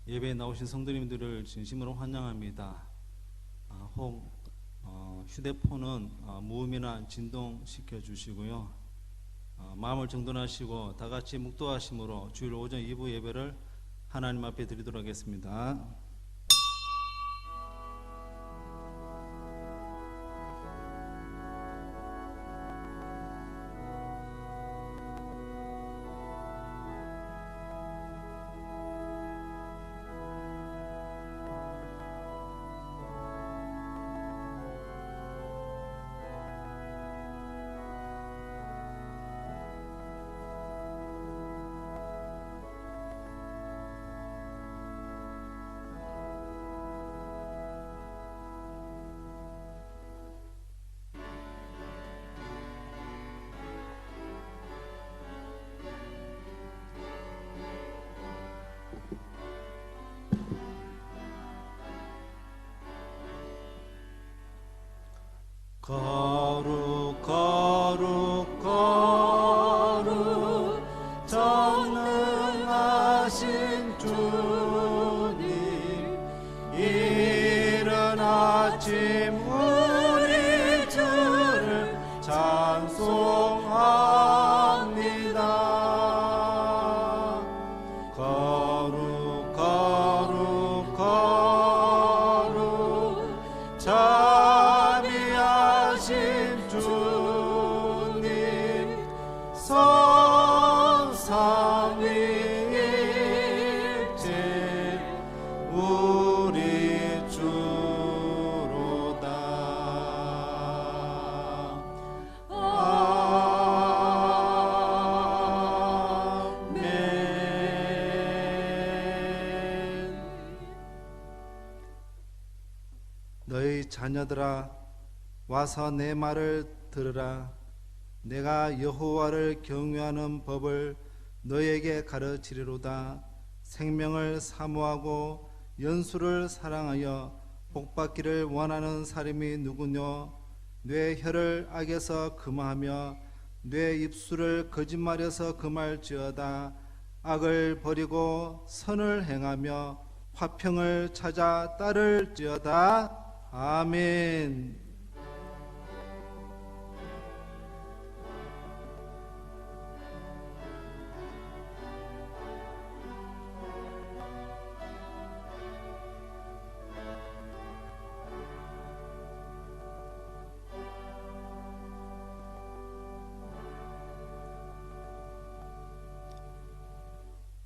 예배에 나오신 성도님들을 진심으로 환영합니다. 혹 휴대폰은 무음이나 진동시켜 주시고요. 마음을 정돈하시고 다같이 묵도하심으로 주일 오전 2부 예배를 하나님 앞에 드리도록 하겠습니다. 거룩 거룩 거룩 전능하신 주님, 이른 아침 우리 주를 찬송합니다. 거룩 거룩 거룩 자비하신 주님, 성삼위일체 우리 주로다. 아멘. 너희 자녀들아, 와서 내 말을 들으라. 내가 여호와를 경외하는 법을 너에게 가르치리로다. 생명을 사모하고 연수를 사랑하여 복받기를 원하는 사람이 누구뇨? 뇌 혀를 악에서 금하며 뇌 입술을 거짓말에서 금할지어다. 악을 버리고 선을 행하며 화평을 찾아 따를지어다. 아멘.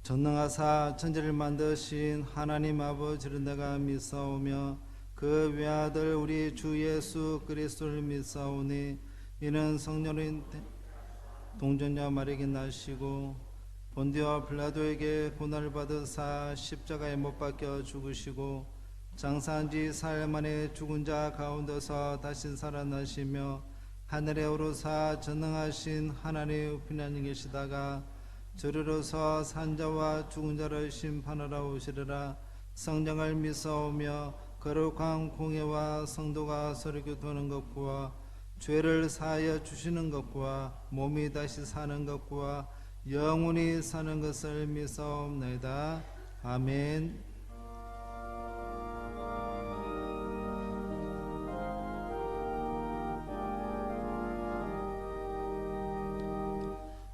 전능하사 천지를 만드신 하나님 아버지를 내가 믿사오며 그 외아들 우리 주 예수 그리스도를 믿사오니, 이는 성령인 동정녀 마리아에게 나시고 본디오 빌라도에게 고난을 받으사 십자가에 못 박혀 죽으시고 장사한 지 사흘 만에 죽은 자 가운데서 다시 살아나시며 하늘에 오르사 전능하신 하나님의 우편에 계시다가 저리로서 산자와 죽은 자를 심판하러 오시리라. 성령을 믿사오며 거룩한 공예와 성도가 서로 교통하는 것과 죄를 사하여 주시는 것과 몸이 다시 사는 것과 영원히 사는 것을 믿사옵나이다. 아멘.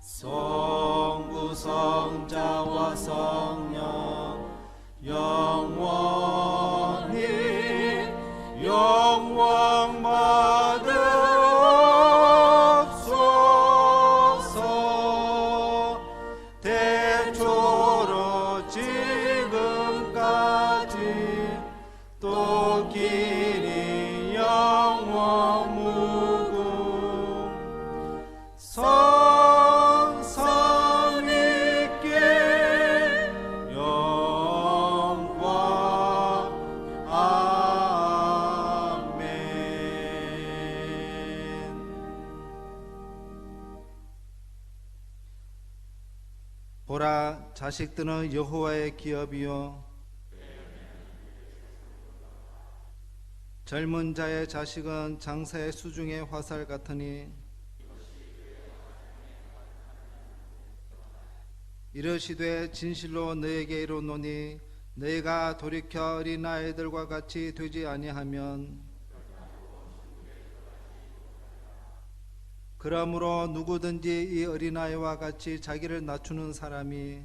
성부 성자와 성령 영원히 영원받으옵소서. 대초로 지금까지 또 길이 영원 무궁 보라, 자식들은 여호와의 기업이요 젊은 자의 자식은 장사의 수중의 화살 같으니 이르시되 진실로 너에게 이르노니 너희가 돌이켜 어린아이들과 같이 되지 아니하면 그러므로 누구든지 이 어린아이와 같이 자기를 낮추는 사람이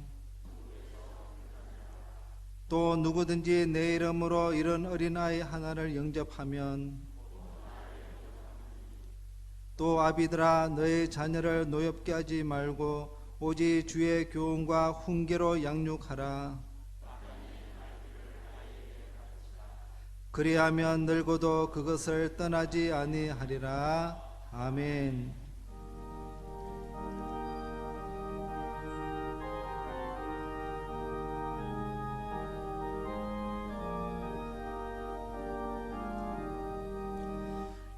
또 누구든지 내 이름으로 이런 어린아이 하나를 영접하면 또 아비들아 너희 자녀를 노엽게 하지 말고 오직 주의 교훈과 훈계로 양육하라. 그리하면 늙어도 그것을 떠나지 아니하리라. 아멘.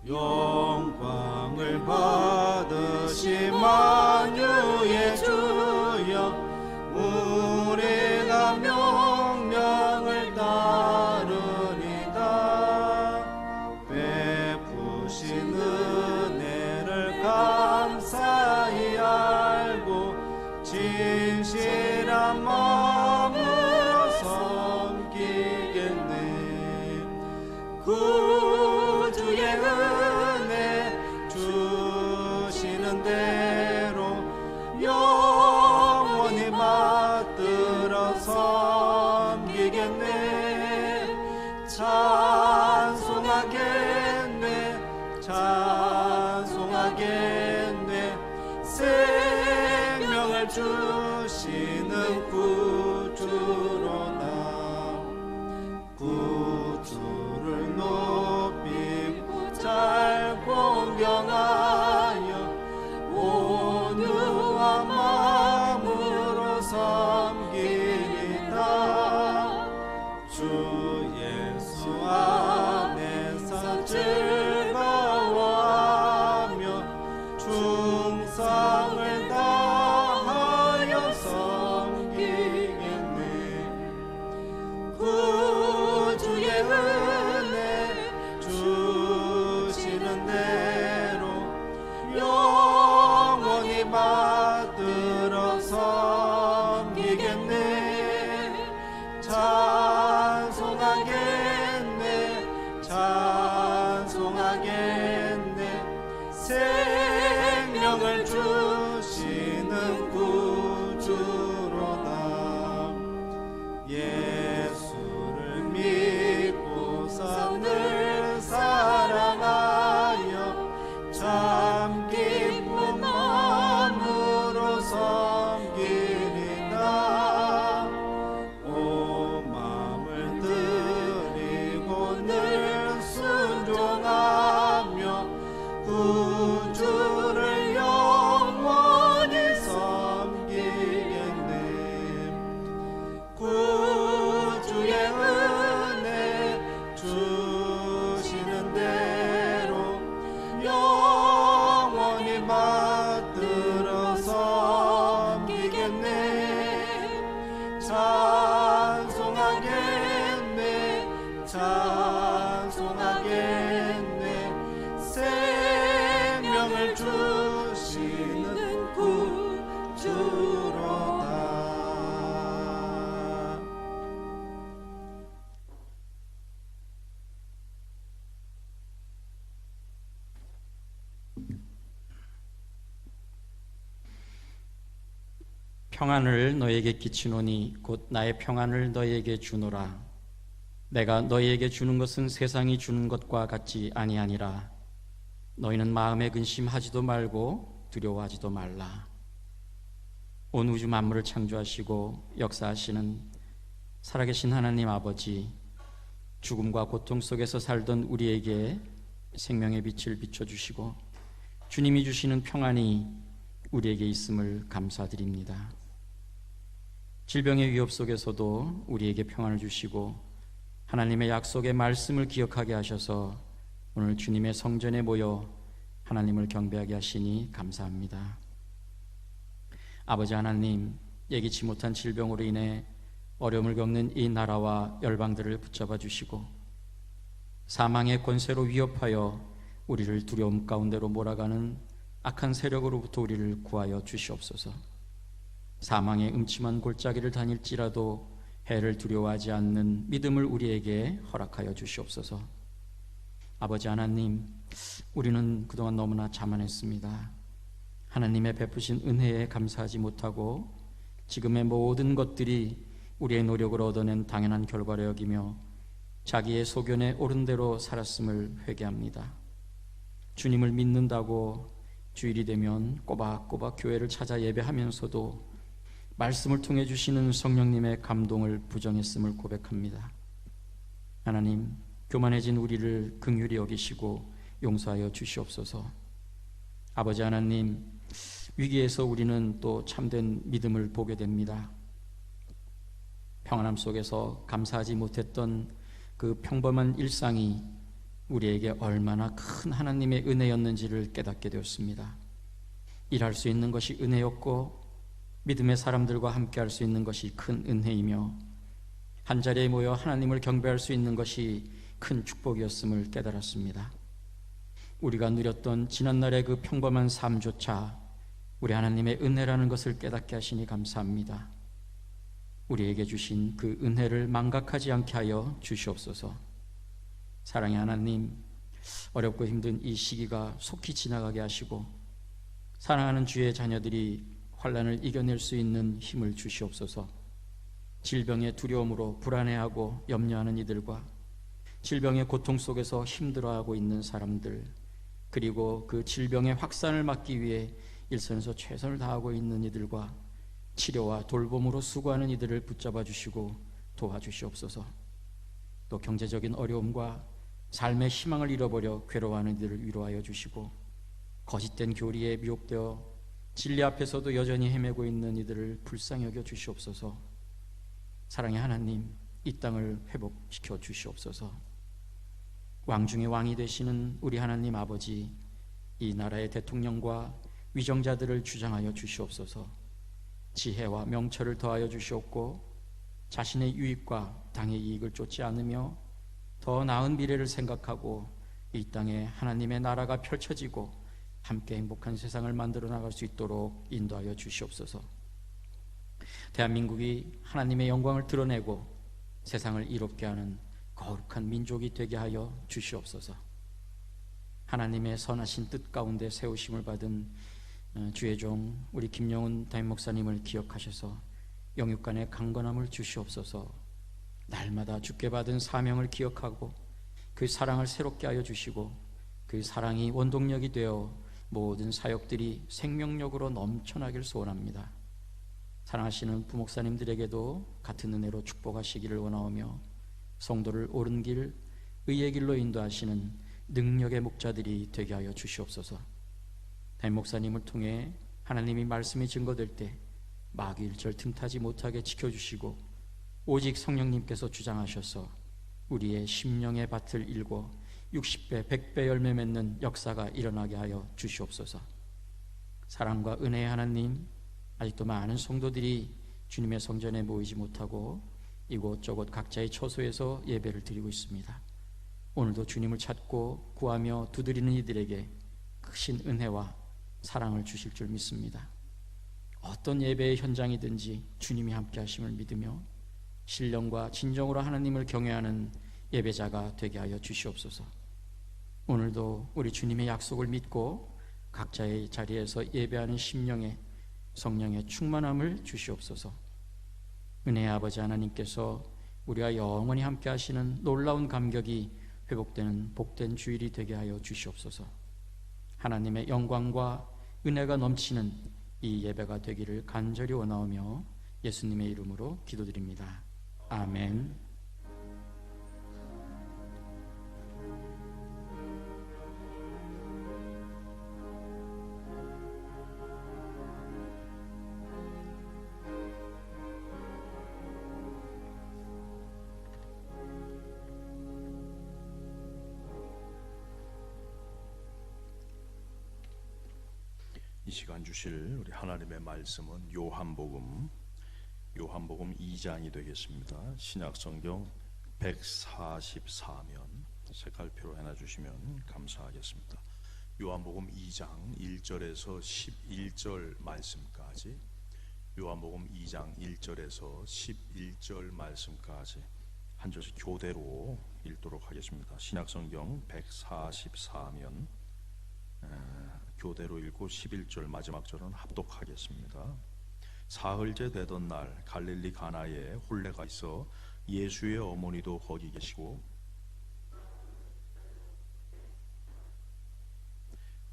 영광을 받으신 만유의 주여, 우리가 명령을 따르리다. 베푸신 은혜를 감사히 알고 진실한 마음으로 섬기겠네. 구주의 은혜 주시는 대로 영원히 받들어 섬기겠네. 찬송하겠네, 찬송하겠네. 생명을 주시는 구주로다. 구주를 높이고 잘 공경하여 온유한 마음으로 섬기리다. 주 예수 안에서 즐거워하며 충성을 다하여 섬기겠네. 구주의 은혜 주시는 대로 영원히 받들어 섬기겠네. 찬송하겠네, 찬송하겠네. 생명을 주시는 구주로다. 예수를 믿고서 늘 사랑하여 참 기쁜 마음으로 섬기리다. 온 마음을 드리고 늘 순종하며 구주를 영원히 섬기겠네. 구주의 은혜 주시는 대로 영원히 받들어 섬기겠네. 찬송하겠네, 찬송하겠네. 생명을 주시는 구주로다. 평안을 너에게 끼치노니 곧 나의 평안을 너에게 주노라. 내가 너희에게 주는 것은 세상이 주는 것과 같지 아니하니라. 너희는 마음에 근심하지도 말고 두려워하지도 말라. 온 우주 만물을 창조하시고 역사하시는 살아계신 하나님 아버지, 죽음과 고통 속에서 살던 우리에게 생명의 빛을 비춰주시고 주님이 주시는 평안이 우리에게 있음을 감사드립니다. 질병의 위협 속에서도 우리에게 평안을 주시고 하나님의 약속의 말씀을 기억하게 하셔서 오늘 주님의 성전에 모여 하나님을 경배하게 하시니 감사합니다. 아버지 하나님, 예기치 못한 질병으로 인해 어려움을 겪는 이 나라와 열방들을 붙잡아 주시고 사망의 권세로 위협하여 우리를 두려움 가운데로 몰아가는 악한 세력으로부터 우리를 구하여 주시옵소서. 사망의 음침한 골짜기를 다닐지라도 해를 두려워하지 않는 믿음을 우리에게 허락하여 주시옵소서. 아버지 하나님, 우리는 그동안 너무나 자만했습니다. 하나님의 베푸신 은혜에 감사하지 못하고 지금의 모든 것들이 우리의 노력으로 얻어낸 당연한 결과로 여기며 자기의 소견에 옳은 대로 살았음을 회개합니다. 주님을 믿는다고 주일이 되면 꼬박꼬박 교회를 찾아 예배하면서도 말씀을 통해 주시는 성령님의 감동을 부정했음을 고백합니다. 하나님, 교만해진 우리를 긍휼히 여기시고 용서하여 주시옵소서. 아버지 하나님, 위기에서 우리는 또 참된 믿음을 보게 됩니다. 평안함 속에서 감사하지 못했던 그 평범한 일상이 우리에게 얼마나 큰 하나님의 은혜였는지를 깨닫게 되었습니다. 일할 수 있는 것이 은혜였고 믿음의 사람들과 함께 할 수 있는 것이 큰 은혜이며 한자리에 모여 하나님을 경배할 수 있는 것이 큰 축복이었음을 깨달았습니다. 우리가 누렸던 지난날의 그 평범한 삶조차 우리 하나님의 은혜라는 것을 깨닫게 하시니 감사합니다. 우리에게 주신 그 은혜를 망각하지 않게 하여 주시옵소서. 사랑의 하나님, 어렵고 힘든 이 시기가 속히 지나가게 하시고 사랑하는 주의 자녀들이 환난을 이겨낼 수 있는 힘을 주시옵소서. 질병의 두려움으로 불안해하고 염려하는 이들과 질병의 고통 속에서 힘들어하고 있는 사람들, 그리고 그 질병의 확산을 막기 위해 일선에서 최선을 다하고 있는 이들과 치료와 돌봄으로 수고하는 이들을 붙잡아 주시고 도와주시옵소서. 또 경제적인 어려움과 삶의 희망을 잃어버려 괴로워하는 이들을 위로하여 주시고 거짓된 교리에 미혹되어 진리 앞에서도 여전히 헤매고 있는 이들을 불쌍히 여겨 주시옵소서. 사랑의 하나님, 이 땅을 회복시켜 주시옵소서. 왕 중의 왕이 되시는 우리 하나님 아버지, 이 나라의 대통령과 위정자들을 주장하여 주시옵소서. 지혜와 명철을 더하여 주시옵고 자신의 유익과 당의 이익을 쫓지 않으며 더 나은 미래를 생각하고 이 땅에 하나님의 나라가 펼쳐지고 함께 행복한 세상을 만들어 나갈 수 있도록 인도하여 주시옵소서. 대한민국이 하나님의 영광을 드러내고 세상을 이롭게 하는 거룩한 민족이 되게 하여 주시옵소서. 하나님의 선하신 뜻 가운데 세우심을 받은 주의 종 우리 김영훈 담임 목사님을 기억하셔서 영육간의 강건함을 주시옵소서. 날마다 주께 받은 사명을 기억하고 그 사랑을 새롭게 하여 주시고 그 사랑이 원동력이 되어 모든 사역들이 생명력으로 넘쳐나길 소원합니다. 사랑하시는 부목사님들에게도 같은 은혜로 축복하시기를 원하오며 성도를 옳은 길, 의의 길로 인도하시는 능력의 목자들이 되게 하여 주시옵소서. 담임 목사님을 통해 하나님이 말씀이 증거될 때 마귀일절 틈타지 못하게 지켜주시고 오직 성령님께서 주장하셔서 우리의 심령의 밭을 일궈 60배, 100배 열매 맺는 역사가 일어나게 하여 주시옵소서. 사랑과 은혜의 하나님, 아직도 많은 성도들이 주님의 성전에 모이지 못하고 이곳저곳 각자의 처소에서 예배를 드리고 있습니다. 오늘도 주님을 찾고 구하며 두드리는 이들에게 크신 은혜와 사랑을 주실 줄 믿습니다. 어떤 예배의 현장이든지 주님이 함께 하심을 믿으며 신령과 진정으로 하나님을 경외하는 예배자가 되게 하여 주시옵소서. 오늘도 우리 주님의 약속을 믿고 각자의 자리에서 예배하는 심령에 성령의 충만함을 주시옵소서. 은혜의 아버지 하나님께서 우리와 영원히 함께 하시는 놀라운 감격이 회복되는 복된 주일이 되게 하여 주시옵소서. 하나님의 영광과 은혜가 넘치는 이 예배가 되기를 간절히 원하오며 예수님의 이름으로 기도드립니다. 아멘. 이 시간 주실 우리 하나님의 말씀은 요한복음 2장이 되겠습니다. 신약성경 144면 색깔표로 해놔주시면 감사하겠습니다. 요한복음 2장 1절에서 11절 말씀까지 요한복음 2장 1절에서 11절 말씀까지 한 절씩 교대로 읽도록 하겠습니다. 신약성경 144면 교대로 읽고 11절 마지막 절은 합독하겠습니다. 사흘째 되던 날 갈릴리 가나에 혼례가 있어 예수의 어머니도 거기 계시고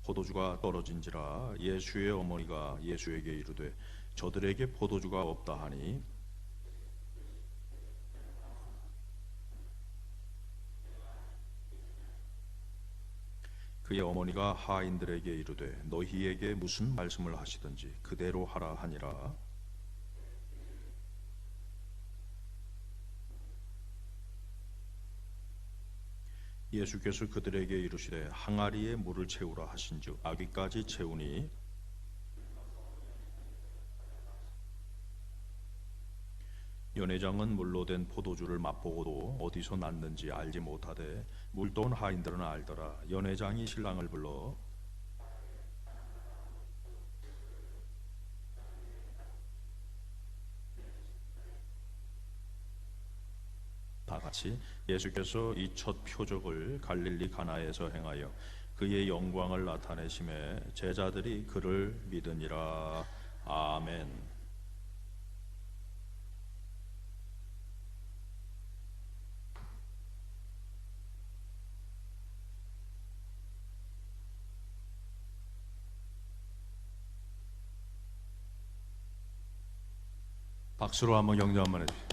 포도주가 떨어진지라 예수의 어머니가 예수에게 이르되 저들에게 포도주가 없다 하니 그의 어머니가 하인들에게 이르되 너희에게 무슨 말씀을 하시든지 그대로 하라 하니라. 예수께서 그들에게 이르시되 항아리에 물을 채우라 하신즉 아귀까지 채우니 연회장은 물로 된 포도주를 맛보고도 어디서 났는지 알지 못하되 물도온 하인들은 알더라. 연회장이 신랑을 불러 다 같이 예수께서 이 첫 표적을 갈릴리 가나에서 행하여 그의 영광을 나타내심에 제자들이 그를 믿으니라. 아멘. 박수로 한번 격려 한번 해주세요.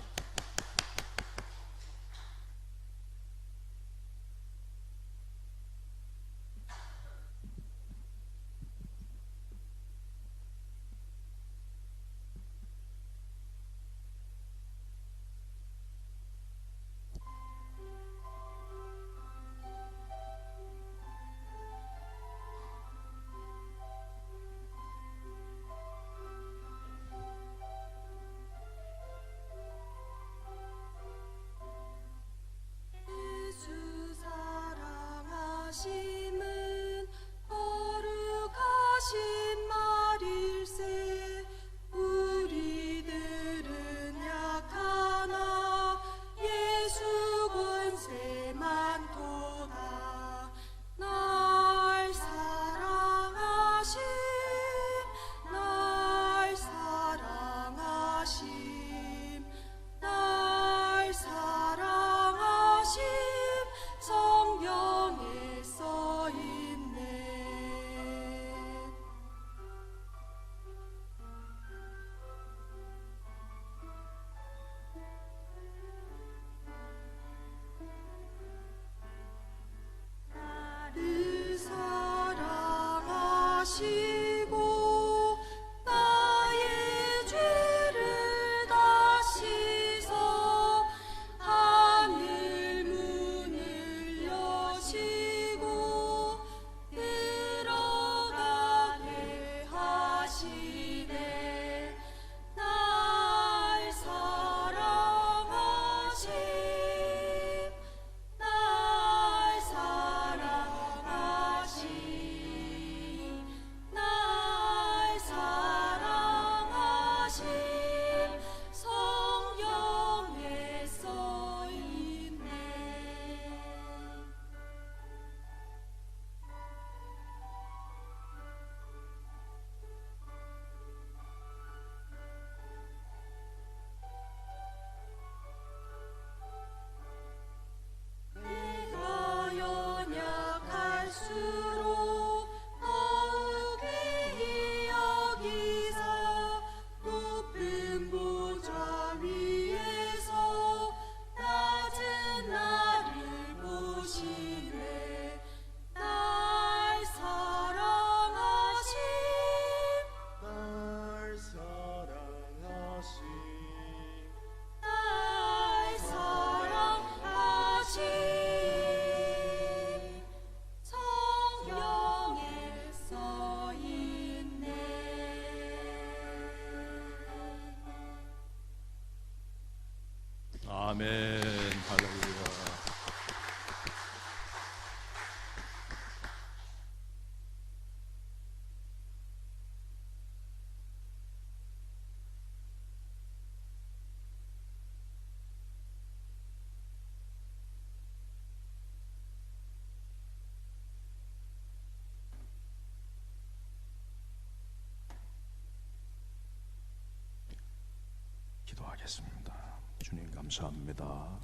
기도하겠습니다. 주님 감사합니다.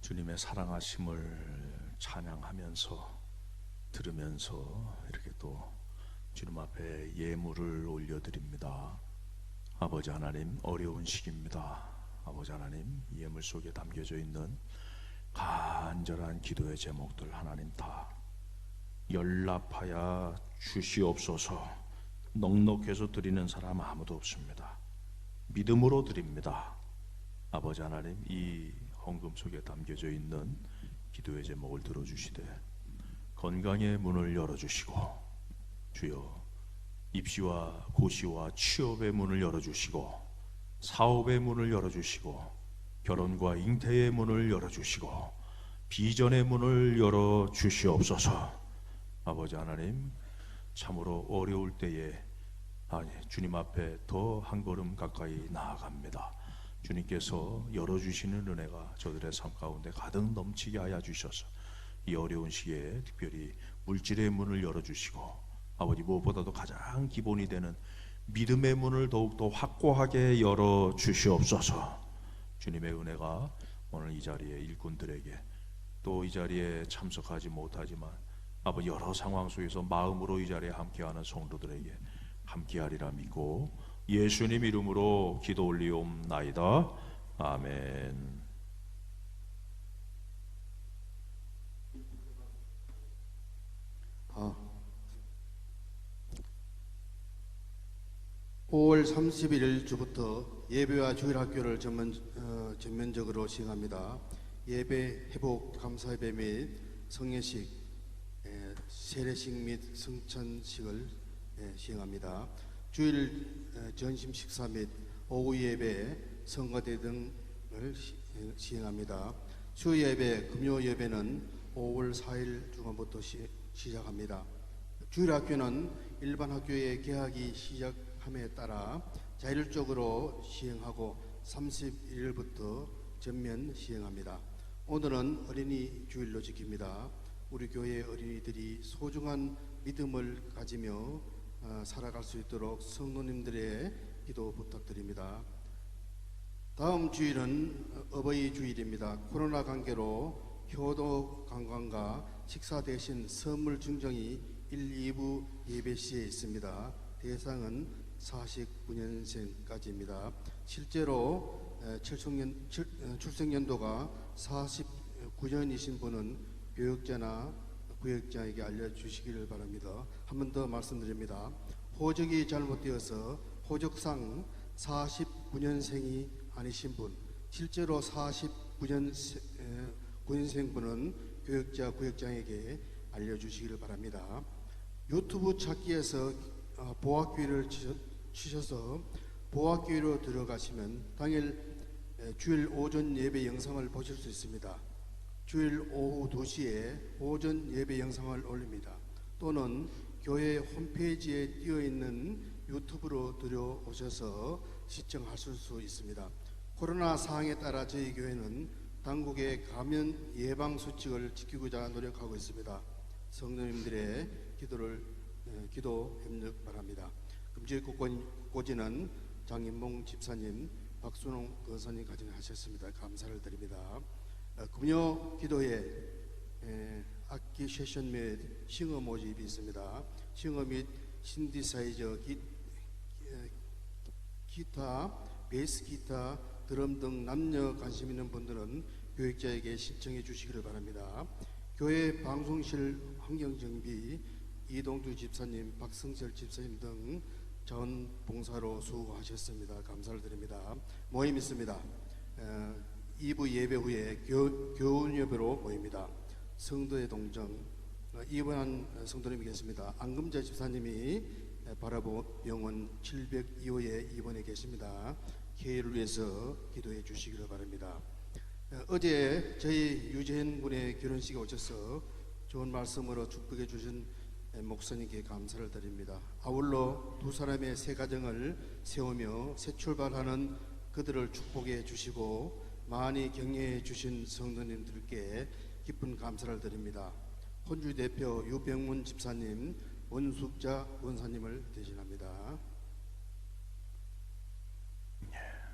주님의 사랑하심을 찬양하면서 들으면서 이렇게 또 주님 앞에 예물을 올려드립니다. 아버지 하나님, 어려운 시기입니다. 아버지 하나님, 예물 속에 담겨져 있는 간절한 기도의 제목들 하나님 다 연락하여 주시옵소서. 넉넉해서 드리는 사람 아무도 없습니다. 믿음으로 드립니다. 아버지 하나님, 이 헌금 속에 담겨져 있는 기도의 제목을 들어주시되 건강의 문을 열어주시고, 주여 입시와 고시와 취업의 문을 열어주시고, 사업의 문을 열어주시고, 결혼과 잉태의 문을 열어주시고, 비전의 문을 열어주시옵소서. 아버지 하나님, 참으로 어려울 때에 주님 앞에 더 한 걸음 가까이 나아갑니다. 주님께서 열어주시는 은혜가 저들의 삶 가운데 가득 넘치게 하여 주셔서 이 어려운 시기에 특별히 물질의 문을 열어주시고, 아버지 무엇보다도 가장 기본이 되는 믿음의 문을 더욱더 확고하게 열어주시옵소서. 주님의 은혜가 오늘 이 자리에 일꾼들에게, 또 이 자리에 참석하지 못하지만 아버지 여러 상황 속에서 마음으로 이 자리에 함께하는 성도들에게 함께하리라 믿고 예수님 이름으로 기도 올리옵나이다. 아멘. 아, 5월 31일 주부터 예배와 주일학교를 전면적으로 시행합니다. 예배, 회복, 감사예배 및 성례식, 세례식 및 성찬식을 시행합니다. 주일 전심 식사 및 오후 예배, 성가대 등을 시행합니다. 주 예배, 금요 예배는 5월 4일 중간부터 시작합니다. 주일 학교는 일반 학교의 개학이 시작함에 따라 자율적으로 시행하고 31일부터 전면 시행합니다. 오늘은 어린이 주일로 지킵니다. 우리 교회 어린이들이 소중한 믿음을 가지며 살아갈 수 있도록 성도님들의 기도 부탁드립니다. 다음 주일은 어버이 주일입니다. 코로나 관계로 효도 관광과 식사 대신 선물 증정이 1, 2부 예배 시에 있습니다. 대상은 49년생까지입니다. 실제로 출생연도가 49년이신 분은 교육자나 구역장에게 알려주시기를 바랍니다. 한 번 더 말씀드립니다. 호적이 잘못되어서 호적상 49년생이 아니신 분, 실제로 49년생 분은 교육자, 구역장에게 알려주시기를 바랍니다. 유튜브 찾기에서 보학교회를 치셔서 보학교회로 들어가시면 당일 주일 오전 예배 영상을 보실 수 있습니다. 주일 오후 2시에 오전 예배 영상을 올립니다. 또는 교회 홈페이지에 띄어있는 유튜브로 들어오셔서 시청하실 수 있습니다. 코로나 상황에 따라 저희 교회는 당국의 감염 예방 수칙을 지키고자 노력하고 있습니다. 성도님들의 기도 협력 바랍니다. 금주일 꽃꽂이는 장인봉 집사님, 박순홍 거사님 가정하셨습니다. 감사를 드립니다. 금요 기도에 악기 세션 및 싱어 모집이 있습니다. 싱어 및 신디사이저, 기타, 베이스 기타, 드럼 등 남녀 관심 있는 분들은 교육자에게 신청해 주시기를 바랍니다. 교회 방송실 환경정비 이동주 집사님, 박성철 집사님 등 전 봉사로 수고하셨습니다. 감사를 드립니다. 모임 있습니다. 2부 예배 후에 교훈 예배로 모입니다. 성도의 동정, 입원한 성도님이 계십니다. 안금자 집사님이 바라보 병원 702호에 입원해 계십니다. 개회를 위해서 기도해 주시기를 바랍니다. 어제 저희 유재현 군의 결혼식에 오셔서 좋은 말씀으로 축복해 주신 목사님께 감사를 드립니다. 아울러 두 사람의 새 가정을 세우며 새 출발하는 그들을 축복해 주시고 많이 격려해 주신 성도님들께 깊은 감사를 드립니다. 혼주 대표 유병문 집사님, 원숙자 원사님을 대신합니다.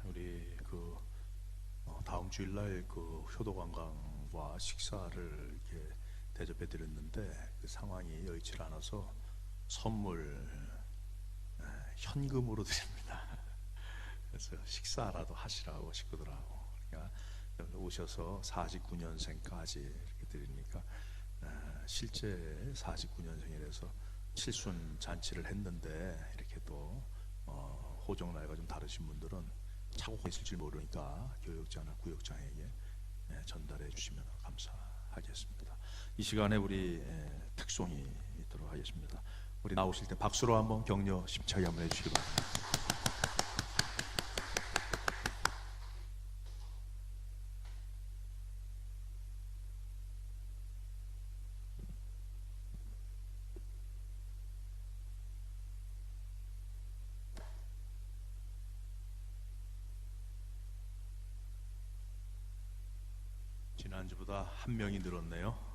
우리 다음 주일날 효도관광과 식사를 이렇게 대접해 드렸는데 그 상황이 여의치 않아서 선물 현금으로 드립니다. 그래서 식사라도 하시라고 식구들하고, 그러니까 오셔서 49년생까지 이렇게 드리니까 실제 49년생이라서 칠순 잔치를 했는데 이렇게 또 호적 나이가 좀 다르신 분들은 차고가 있을 줄 모르니까 교육자나 구역장에게 전달해 주시면 감사하겠습니다. 이 시간에 우리 특송이 있도록 하겠습니다. 우리 나오실 때 박수로 한번 격려 심차게 한번 해주시기 바랍니다. 지난주보다 한 명이 늘었네요.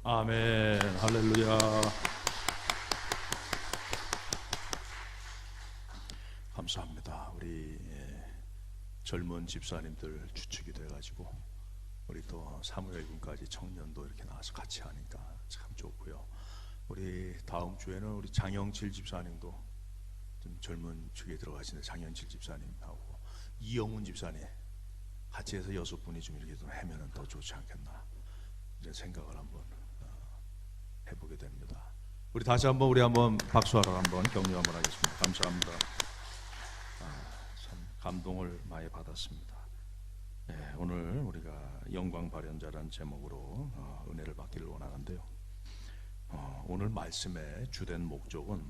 아멘. 할렐루야. 감사합니다. 우리 젊은 집사님들 주축이 돼가지고 우리 또 사무엘 군까지 청년도 이렇게 나와서 같이 하니까 참 좋고요. 우리 다음 주에는 우리 장영칠 집사님도 좀 젊은 축에 들어가시는 장영칠 집사님하고 이영훈 집사님 같이 해서 6분이 좀 이렇게 좀 하면은 더 좋지 않겠나 이런 생각을 한번 해보게 됩니다. 우리 다시 한번 박수하러 한번 격려 한번 하겠습니다. 감사합니다. 참 감동을 많이 받았습니다. 오늘 우리가 영광 발현자라는 제목으로 은혜를 받기를 원하는데요. 오늘 말씀의 주된 목적은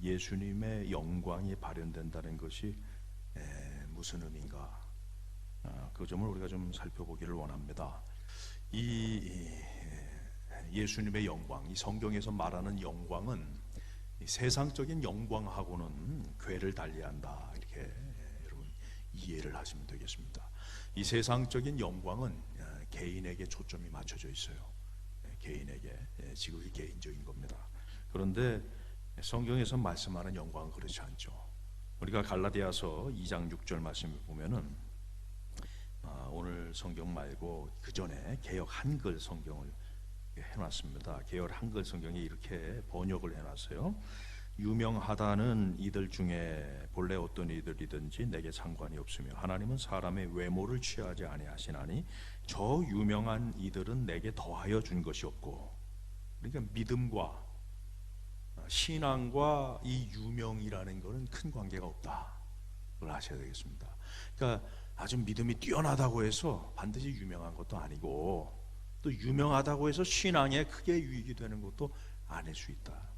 예수님의 영광이 발현된다는 것이 무슨 의미인가, 그 점을 우리가 좀 살펴보기를 원합니다. 이 예수님의 영광, 이 성경에서 말하는 영광은 이 세상적인 영광하고는 궤를 달리한다, 이렇게 여러분 이해를 하시면 되겠습니다. 이 세상적인 영광은 개인에게 초점이 맞춰져 있어요. 개인에게, 지극히 개인적인 겁니다. 그런데 성경에서 말씀하는 영광은 그렇지 않죠. 우리가 갈라디아서 2장 6절 말씀을 보면은 오늘 성경 말고 그 전에 개역 한글 성경을 해놨습니다. 개역 한글 성경에 이렇게 번역을 해놨어요. 유명하다는 이들 중에 본래 어떤 이들이든지 내게 상관이 없으며 하나님은 사람의 외모를 취하지 아니하시나니 저 유명한 이들은 내게 더하여 준 것이 없고, 그러니까 믿음과 신앙과 이 유명이라는 것은 큰 관계가 없다, 그걸 아셔야 되겠습니다. 그러니까 아주 믿음이 뛰어나다고 해서 반드시 유명한 것도 아니고, 또 유명하다고 해서 신앙에 크게 유익이 되는 것도 아닐 수 있다.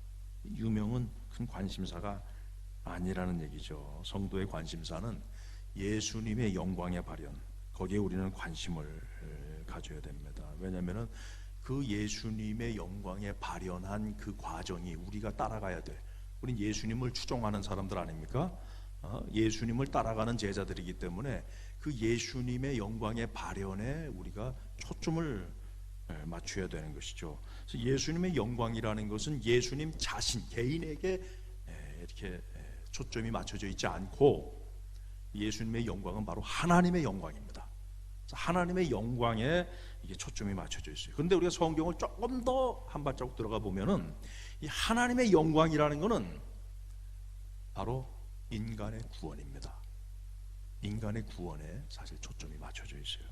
유명은 큰 관심사가 아니라는 얘기죠. 성도의 관심사는 예수님의 영광의 발현, 거기에 우리는 관심을 가져야 됩니다. 왜냐하면 그 예수님의 영광에 발현한 그 과정이 우리가 따라가야 돼. 우린 예수님을 추종하는 사람들 아닙니까? 예수님을 따라가는 제자들이기 때문에 그 예수님의 영광의 발현에 우리가 초점을 맞춰야 되는 것이죠. 그래서 예수님의 영광이라는 것은 예수님 자신, 개인에게 이렇게 초점이 맞춰져 있지 않고, 예수님의 영광은 바로 하나님의 영광입니다. 하나님의 영광에 이게 초점이 맞춰져 있어요. 그런데 우리가 성경을 조금 더 한 발자국 들어가 보면은 이 하나님의 영광이라는 것은 바로 인간의 구원입니다. 인간의 구원에 사실 초점이 맞춰져 있어요.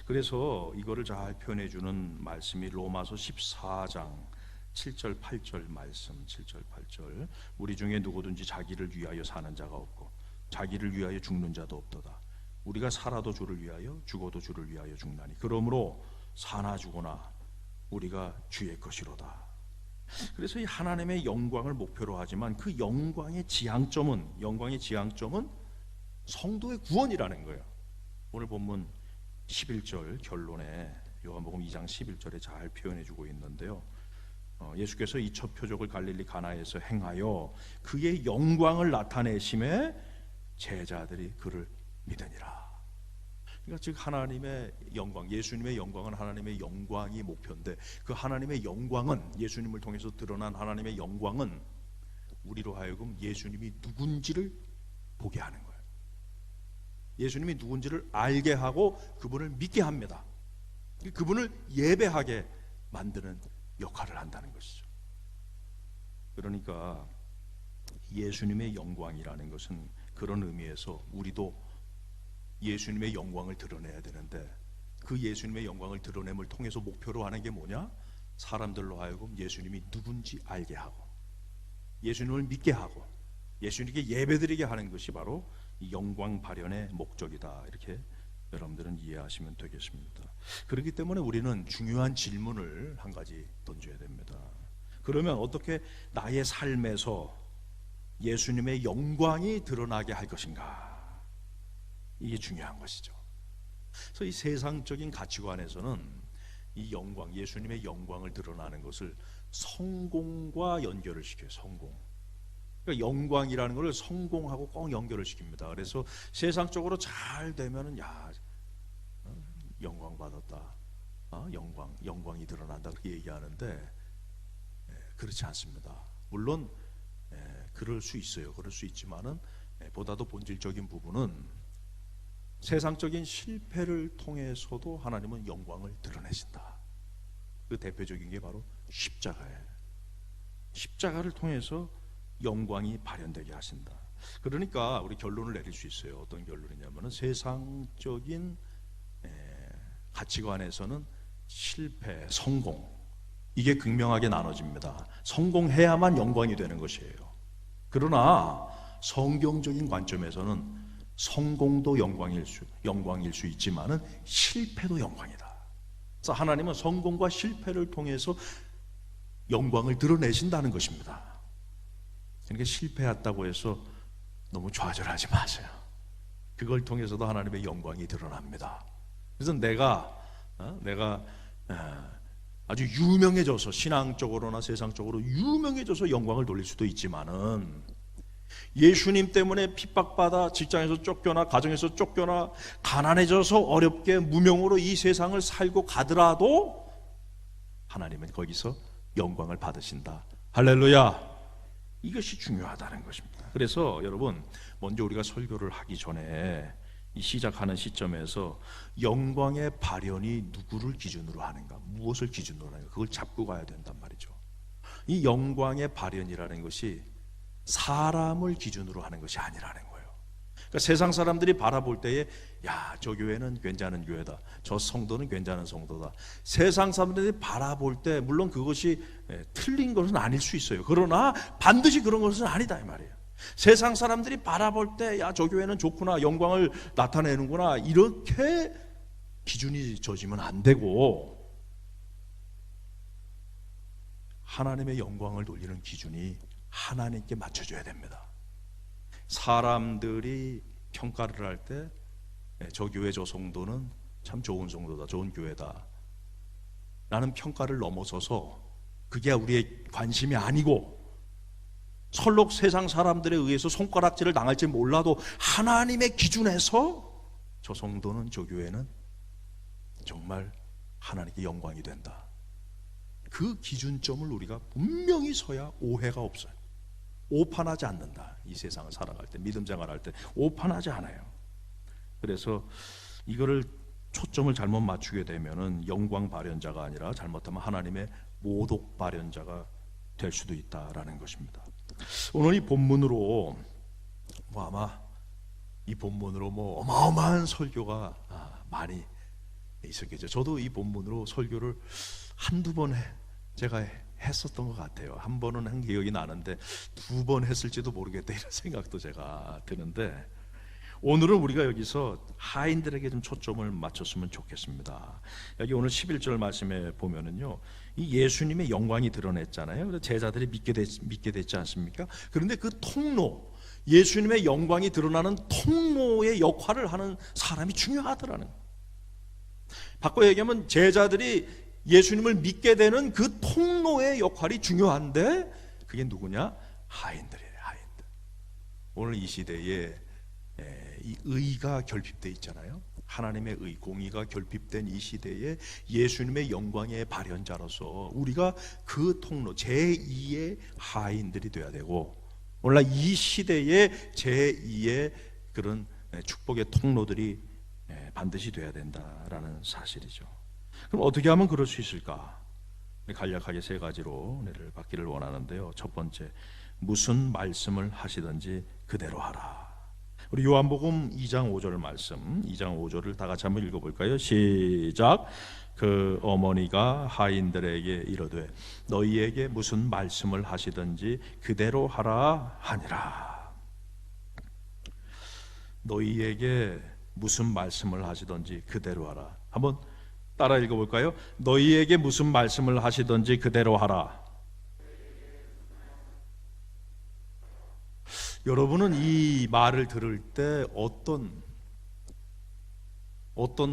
그래서 이거를 잘 표현해 주는 말씀이 로마서 14장 7절 8절 말씀, 7절 8절. 우리 중에 누구든지 자기를 위하여 사는 자가 없고 자기를 위하여 죽는 자도 없도다. 우리가 살아도 주를 위하여 죽어도 주를 위하여 죽나니 그러므로 사나 죽으나 우리가 주의 것이로다. 그래서 이 하나님의 영광을 목표로 하지만 그 영광의 지향점은 성도의 구원이라는 거예요. 오늘 본문 11절 결론에 요한복음 2장 11절에 잘 표현해 주고 있는데요. 예수께서 이 첫 표적을 갈릴리 가나에서 행하여 그의 영광을 나타내심에 제자들이 그를 믿으니라. 그러니까 즉 하나님의 영광, 예수님의 영광은 하나님의 영광이 목표인데, 그 하나님의 영광은, 예수님을 통해서 드러난 하나님의 영광은 우리로 하여금 예수님이 누군지를 보게 하는 거예요. 예수님이 누군지를 알게 하고 그분을 믿게 합니다. 그분을 예배하게 만드는 역할을 한다는 것이죠. 그러니까 예수님의 영광이라는 것은 그런 의미에서 우리도 예수님의 영광을 드러내야 되는데, 그 예수님의 영광을 드러냄을 통해서 목표로 하는 게 뭐냐? 사람들로 하여금 예수님이 누군지 알게 하고 예수님을 믿게 하고 예수님께 예배드리게 하는 것이 바로 이 영광 발현의 목적이다, 이렇게 여러분들은 이해하시면 되겠습니다. 그렇기 때문에 우리는 중요한 질문을 한 가지 던져야 됩니다. 그러면 어떻게 나의 삶에서 예수님의 영광이 드러나게 할 것인가? 이게 중요한 것이죠. 그래서 이 세상적인 가치관에서는 이 영광, 예수님의 영광을 드러나는 것을 성공과 연결을 시켜요. 성공. 그러니까 영광이라는 걸 성공하고 꼭 연결을 시킵니다. 그래서 세상적으로 잘 되면은 영광 받았다, 영광이 드러난다, 그렇게 얘기하는데 그렇지 않습니다. 물론 그럴 수 있어요. 그럴 수 있지만은 보다도 본질적인 부분은 세상적인 실패를 통해서도 하나님은 영광을 드러내신다. 그 대표적인 게 바로 십자가예요. 십자가를 통해서 영광이 발현되게 하신다. 그러니까 우리 결론을 내릴 수 있어요. 어떤 결론이냐면은 세상적인 가치관에서는 실패, 성공, 이게 극명하게 나눠집니다. 성공해야만 영광이 되는 것이에요. 그러나 성경적인 관점에서는 성공도 영광일 수 있지만은 실패도 영광이다. 그래서 하나님은 성공과 실패를 통해서 영광을 드러내신다는 것입니다. 그러니까 실패했다고 해서 너무 좌절하지 마세요. 그걸 통해서도 하나님의 영광이 드러납니다. 그래서 내가 아주 유명해져서 신앙적으로나 세상적으로 유명해져서 영광을 돌릴 수도 있지만은 예수님 때문에 핍박받아 직장에서 쫓겨나 가정에서 쫓겨나 가난해져서 어렵게 무명으로 이 세상을 살고 가더라도 하나님은 거기서 영광을 받으신다. 할렐루야. 이것이 중요하다는 것입니다. 그래서 여러분, 먼저 우리가 설교를 하기 전에 이 시작하는 시점에서 영광의 발현이 누구를 기준으로 하는가, 무엇을 기준으로 하는가, 그걸 잡고 가야 된단 말이죠. 이 영광의 발현이라는 것이 사람을 기준으로 하는 것이 아니라는 거예요. 그러니까 세상 사람들이 바라볼 때에 야, 저 교회는 괜찮은 교회다, 저 성도는 괜찮은 성도다. 세상 사람들이 바라볼 때 물론 그것이 틀린 것은 아닐 수 있어요. 그러나 반드시 그런 것은 아니다 이 말이에요. 세상 사람들이 바라볼 때 야, 저 교회는 좋구나, 영광을 나타내는구나, 이렇게 기준이 져지면 안 되고 하나님의 영광을 돌리는 기준이 하나님께 맞춰줘야 됩니다. 사람들이 평가를 할 때 저 교회 저 성도는 참 좋은 성도다, 좋은 교회다 라는 평가를 넘어서서 그게 우리의 관심이 아니고 설록 세상 사람들에 의해서 손가락질을 당할지 몰라도 하나님의 기준에서 저 성도는 저 교회는 정말 하나님께 영광이 된다, 그 기준점을 우리가 분명히 서야 오해가 없어요. 오판하지 않는다. 이 세상을 살아갈 때, 믿음 생활할 때 오판하지 않아요. 그래서 이거를 초점을 잘못 맞추게 되면은 영광 발현자가 아니라 잘못하면 하나님의 모독 발현자가 될 수도 있다라는 것입니다. 오늘 이 본문으로 아마 이 본문으로 어마어마한 설교가 많이 있었겠죠. 저도 이 본문으로 설교를 한두 번 제가 했었던 것 같아요. 한 번은 한 기억이 나는데 두 번 했을지도 모르겠다 이런 생각도 제가 드는데, 오늘은 우리가 여기서 하인들에게 좀 초점을 맞췄으면 좋겠습니다. 여기 오늘 11절 말씀에 보면은요, 이 예수님의 영광이 드러냈잖아요. 그래서 제자들이 믿게 됐지 않습니까? 그런데 그 통로, 예수님의 영광이 드러나는 통로의 역할을 하는 사람이 중요하더라는 거예요. 바꿔 얘기하면 제자들이 예수님을 믿게 되는 그 통로의 역할이 중요한데 그게 누구냐? 하인들이에요. 하인들. 오늘 이 시대에 이 의가 결핍되어 있잖아요. 하나님의 의, 공의가 결핍된 이 시대에 예수님의 영광의 발현자로서 우리가 그 통로, 제2의 하인들이 되어야 되고, 오늘날 이 시대에 제2의 그런 축복의 통로들이 반드시 되어야 된다라는 사실이죠. 그럼 어떻게 하면 그럴 수 있을까? 간략하게 세 가지로 은혜를 받기를 원하는데요. 첫 번째, 무슨 말씀을 하시든지 그대로 하라. 우리 요한복음 2장 5절 말씀, 2장 5절을 다 같이 한번 읽어볼까요? 시작. 그 어머니가 하인들에게 이르되 너희에게 무슨 말씀을 하시든지 그대로 하라 하니라. 너희에게 무슨 말씀을 하시든지 그대로 하라. 한번 따라 읽어볼까요? 너희에게 무슨 말씀을 하시든지 그대로 하라. 여러분은 이 말을 들을 때 어떤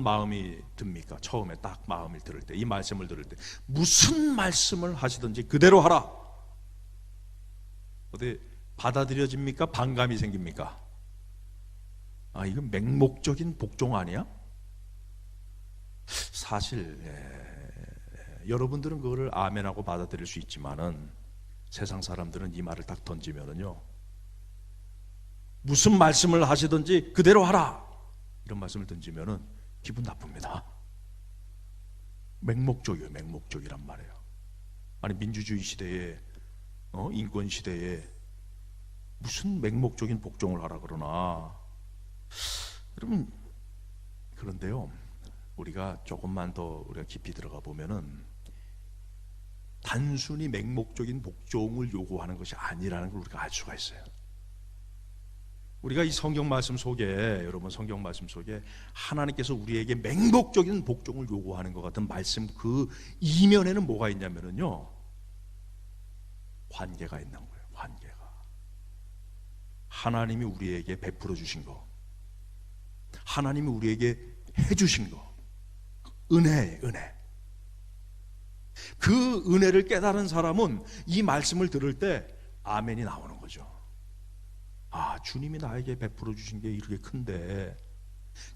마음이 듭니까? 처음에 딱 마음을 들을 때, 이 말씀을 들을 때 무슨 말씀을 하시든지 그대로 하라. 어디 받아들여집니까? 반감이 생깁니까? 아, 이건 맹목적인 복종 아니야? 사실 여러분들은 그거를 아멘하고 받아들일 수 있지만은 세상 사람들은 이 말을 딱 던지면은요, 무슨 말씀을 하시든지 그대로 하라, 이런 말씀을 던지면은 기분 나쁩니다. 맹목적이에요. 맹목적이란 말이에요. 아니, 민주주의 시대에 인권 시대에 무슨 맹목적인 복종을 하라 그러나. 여러분, 그런데요, 우리가 조금만 더 우리가 깊이 들어가 보면은 단순히 맹목적인 복종을 요구하는 것이 아니라는 걸 우리가 알 수가 있어요. 우리가 이 성경 말씀 속에, 여러분 성경 말씀 속에 하나님께서 우리에게 맹목적인 복종을 요구하는 것 같은 말씀 그 이면에는 뭐가 있냐면요, 관계가 있는 거예요. 관계가. 하나님이 우리에게 베풀어 주신 거, 하나님이 우리에게 해주신 거, 은혜예요, 은혜. 그 은혜를 깨달은 사람은 이 말씀을 들을 때 아멘이 나오는 거죠. 아, 주님이 나에게 베풀어 주신 게 이렇게 큰데,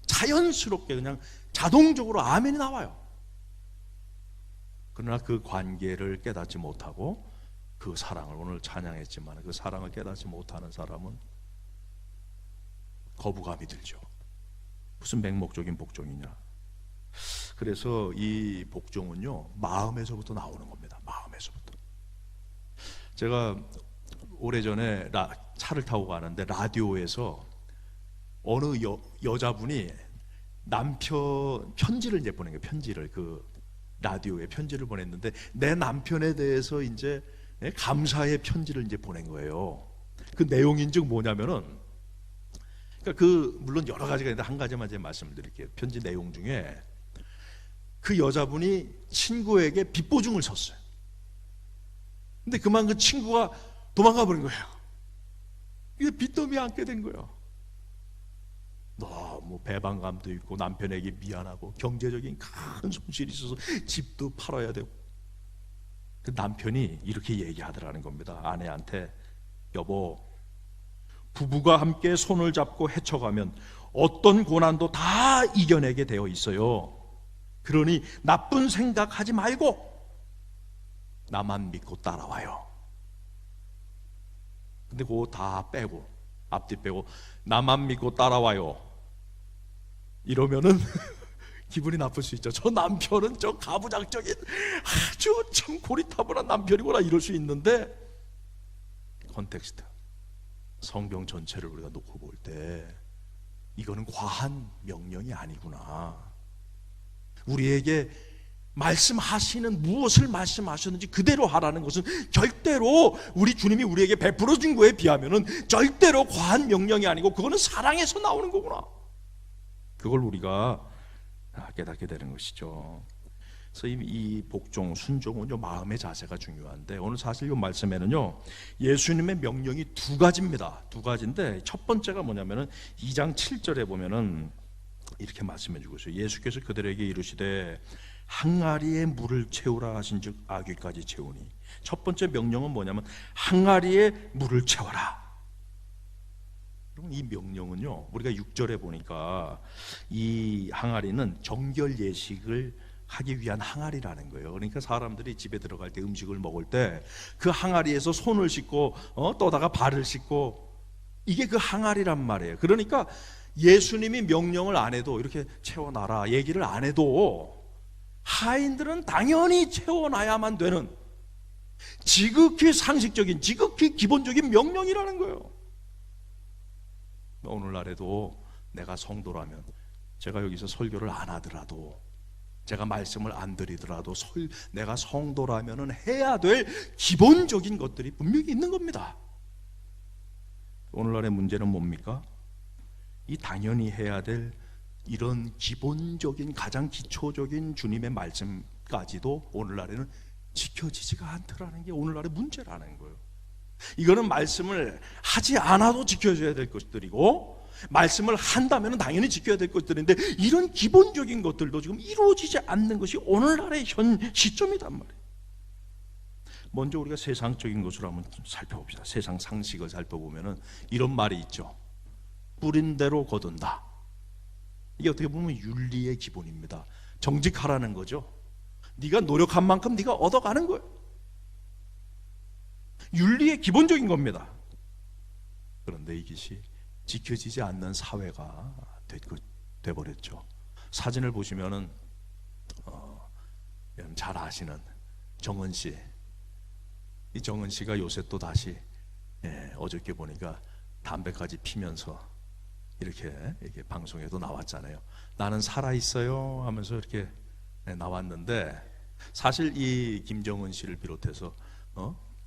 자연스럽게 그냥 자동적으로 아멘이 나와요. 그러나 그 관계를 깨닫지 못하고 그 사랑을, 오늘 찬양했지만 그 사랑을 깨닫지 못하는 사람은 거부감이 들죠. 무슨 맹목적인 복종이냐. 그래서 이 복종은요, 마음에서부터 나오는 겁니다. 마음에서부터. 제가 오래전에 차를 타고 가는데 라디오에서 어느 여자분이 남편 편지를 이제 보낸 거예요. 편지를, 그 라디오에 편지를 보냈는데 내 남편에 대해서 이제 감사의 편지를 이제 보낸 거예요. 그 내용인즉 뭐냐면은, 그러니까 그 물론 여러 가지가 있는데 한 가지만 이제 말씀드릴게요. 편지 내용 중에 그 여자분이 친구에게 빚보증을 섰어요. 근데 그만 그 친구가 도망가 버린 거예요. 이게 빚더미에 앉게 된 거예요. 너무 배반감도 있고 남편에게 미안하고 경제적인 큰 손실이 있어서 집도 팔아야 되고. 그 남편이 이렇게 얘기하더라는 겁니다. 아내한테, 여보, 부부가 함께 손을 잡고 헤쳐가면 어떤 고난도 다 이겨내게 되어 있어요. 그러니 나쁜 생각하지 말고 나만 믿고 따라와요. 근데 그거 다 빼고, 앞뒤 빼고 나만 믿고 따라와요 이러면은 기분이 나쁠 수 있죠. 저 남편은 저 가부장적인 아주 참 고리타분한 남편이구나 이럴 수 있는데, 컨텍스트, 성경 전체를 우리가 놓고 볼 때 이거는 과한 명령이 아니구나. 우리에게 말씀하시는, 무엇을 말씀하셨는지 그대로 하라는 것은 절대로 우리 주님이 우리에게 베풀어 준 거에 비하면은 절대로 과한 명령이 아니고 그거는 사랑에서 나오는 거구나. 그걸 우리가 깨닫게 되는 것이죠. 그래서 이 복종, 순종은요, 마음의 자세가 중요한데, 오늘 사실 이 말씀에는요, 예수님의 명령이 두 가지입니다. 두 가지인데 첫 번째가 뭐냐면은 2장 7절에 보면은 이렇게 말씀해 주고 있어요. 예수께서 그들에게 이르시되 항아리에 물을 채우라 하신즉 아귀까지 채우니. 첫 번째 명령은 뭐냐면 항아리에 물을 채워라. 그럼 이 명령은요, 우리가 6절에 보니까 이 항아리는 정결 예식을 하기 위한 항아리라는 거예요. 그러니까 사람들이 집에 들어갈 때, 음식을 먹을 때 그 항아리에서 손을 씻고 떠다가 발을 씻고, 이게 그 항아리란 말이에요. 그러니까 예수님이 명령을 안 해도, 이렇게 채워놔라 얘기를 안 해도 하인들은 당연히 채워놔야만 되는 지극히 상식적인, 지극히 기본적인 명령이라는 거예요. 오늘날에도 내가 성도라면, 제가 여기서 설교를 안 하더라도, 제가 말씀을 안 드리더라도 내가 성도라면 해야 될 기본적인 것들이 분명히 있는 겁니다. 오늘날의 문제는 뭡니까? 이 당연히 해야 될 이런 기본적인, 가장 기초적인 주님의 말씀까지도 오늘날에는 지켜지지가 않더라는 게 오늘날의 문제라는 거예요. 이거는 말씀을 하지 않아도 지켜져야 될 것들이고, 말씀을 한다면 당연히 지켜야 될 것들인데, 이런 기본적인 것들도 지금 이루어지지 않는 것이 오늘날의 현 시점이단 말이에요. 먼저 우리가 세상적인 것으로 한번 살펴봅시다. 세상 상식을 살펴보면 이런 말이 있죠. 뿌린 대로 거둔다. 이게 어떻게 보면 윤리의 기본입니다. 정직하라는 거죠. 네가 노력한 만큼 네가 얻어가는 거예요. 윤리의 기본적인 겁니다. 그런데 이것이 지켜지지 않는 사회가 돼버렸죠. 사진을 보시면은 잘 아시는 정은 씨, 이 정은 씨가 요새 또 다시 어저께 보니까 담배까지 피면서 이렇게 방송에도 나왔잖아요. 나는 살아 있어요 하면서 이렇게 나왔는데, 사실 이 김정은 씨를 비롯해서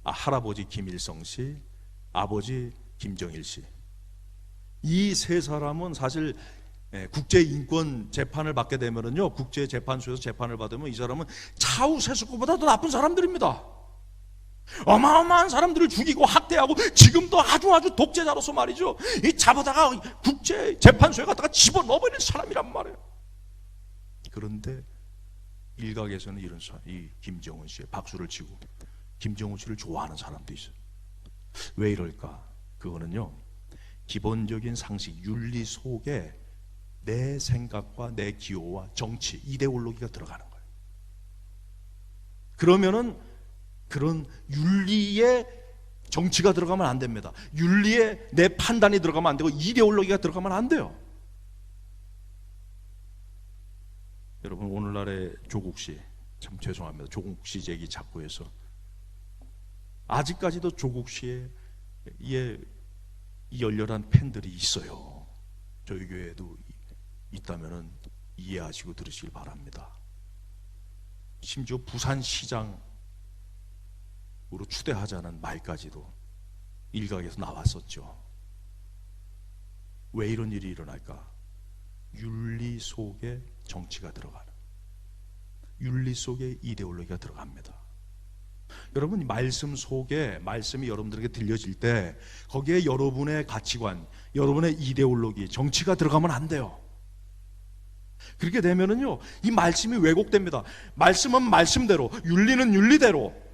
할아버지 김일성 씨, 아버지 김정일 씨, 이 세 사람은 사실 국제인권 재판을 받게 되면은요, 국제재판소에서 재판을 받으면 이 사람은 차우세스코보다 더 나쁜 사람들입니다. 어마어마한 사람들을 죽이고 학대하고 지금도 아주 독재자로서 말이죠, 이 잡아다가 국제재판소에 갖다가 집어넣어버린 사람이란 말이에요. 그런데 일각에서는 이런 사람, 이 김정은 씨의 박수를 치고 김정은 씨를 좋아하는 사람도 있어요. 왜 이럴까? 그거는요, 기본적인 상식, 윤리 속에 내 생각과 내 기호와 정치, 이데올로기가 들어가는 거예요. 그러면은 그런 윤리에 정치가 들어가면 안 됩니다. 윤리에 내 판단이 들어가면 안 되고 이데올로기가 들어가면 안 돼요. 여러분, 오늘날의 조국 씨, 참 죄송합니다. 조국 씨 얘기 자꾸 해서 아직까지도 조국 씨의 이 열렬한 팬들이 있어요. 저희 교회에도 있다면 이해하시고 들으시길 바랍니다. 심지어 부산시장으로 추대하자는 말까지도 일각에서 나왔었죠. 왜 이런 일이 일어날까? 윤리 속에 정치가 들어가는, 윤리 속에 이데올로기가 들어갑니다. 여러분, 말씀 속에, 말씀이 여러분들에게 들려질 때 거기에 여러분의 가치관, 여러분의 이데올로기, 정치가 들어가면 안 돼요. 그렇게 되면은요, 이 말씀이 왜곡됩니다. 말씀은 말씀대로, 윤리는 윤리대로.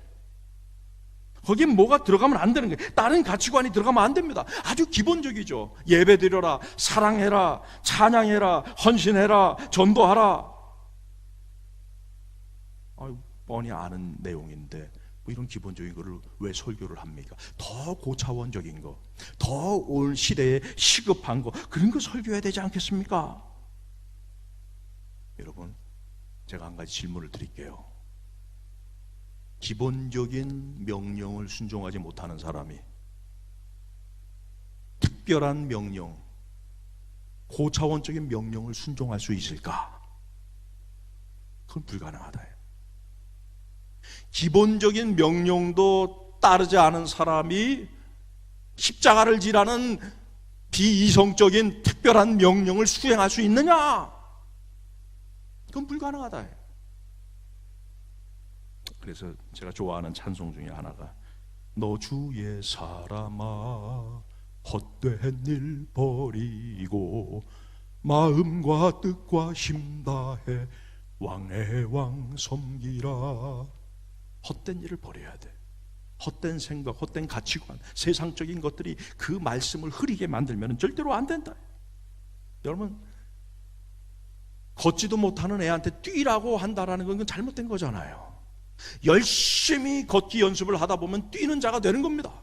거기에 뭐가 들어가면 안 되는 거예요. 다른 가치관이 들어가면 안 됩니다. 아주 기본적이죠. 예배드려라, 사랑해라, 찬양해라, 헌신해라, 전도하라. 뻔히 아는 내용인데 뭐 이런 기본적인 거를 왜 설교를 합니까? 더 고차원적인 거, 더 올 시대에 시급한 거, 그런 거 설교해야 되지 않겠습니까? 여러분, 제가 한 가지 질문을 드릴게요. 기본적인 명령을 순종하지 못하는 사람이 특별한 명령, 고차원적인 명령을 순종할 수 있을까? 그건 불가능하다. 기본적인 명령도 따르지 않은 사람이 십자가를 지라는 비이성적인 특별한 명령을 수행할 수 있느냐? 그건 불가능하다. 그래서 제가 좋아하는 찬송 중에 하나가 너 주의 사람아 헛된 일 버리고 마음과 뜻과 힘 다해 왕의 왕 섬기라. 헛된 일을 버려야 돼. 헛된 생각, 헛된 가치관, 세상적인 것들이 그 말씀을 흐리게 만들면 절대로 안 된다. 여러분, 걷지도 못하는 애한테 뛰라고 한다라는 건 잘못된 거잖아요. 열심히 걷기 연습을 하다 보면 뛰는 자가 되는 겁니다.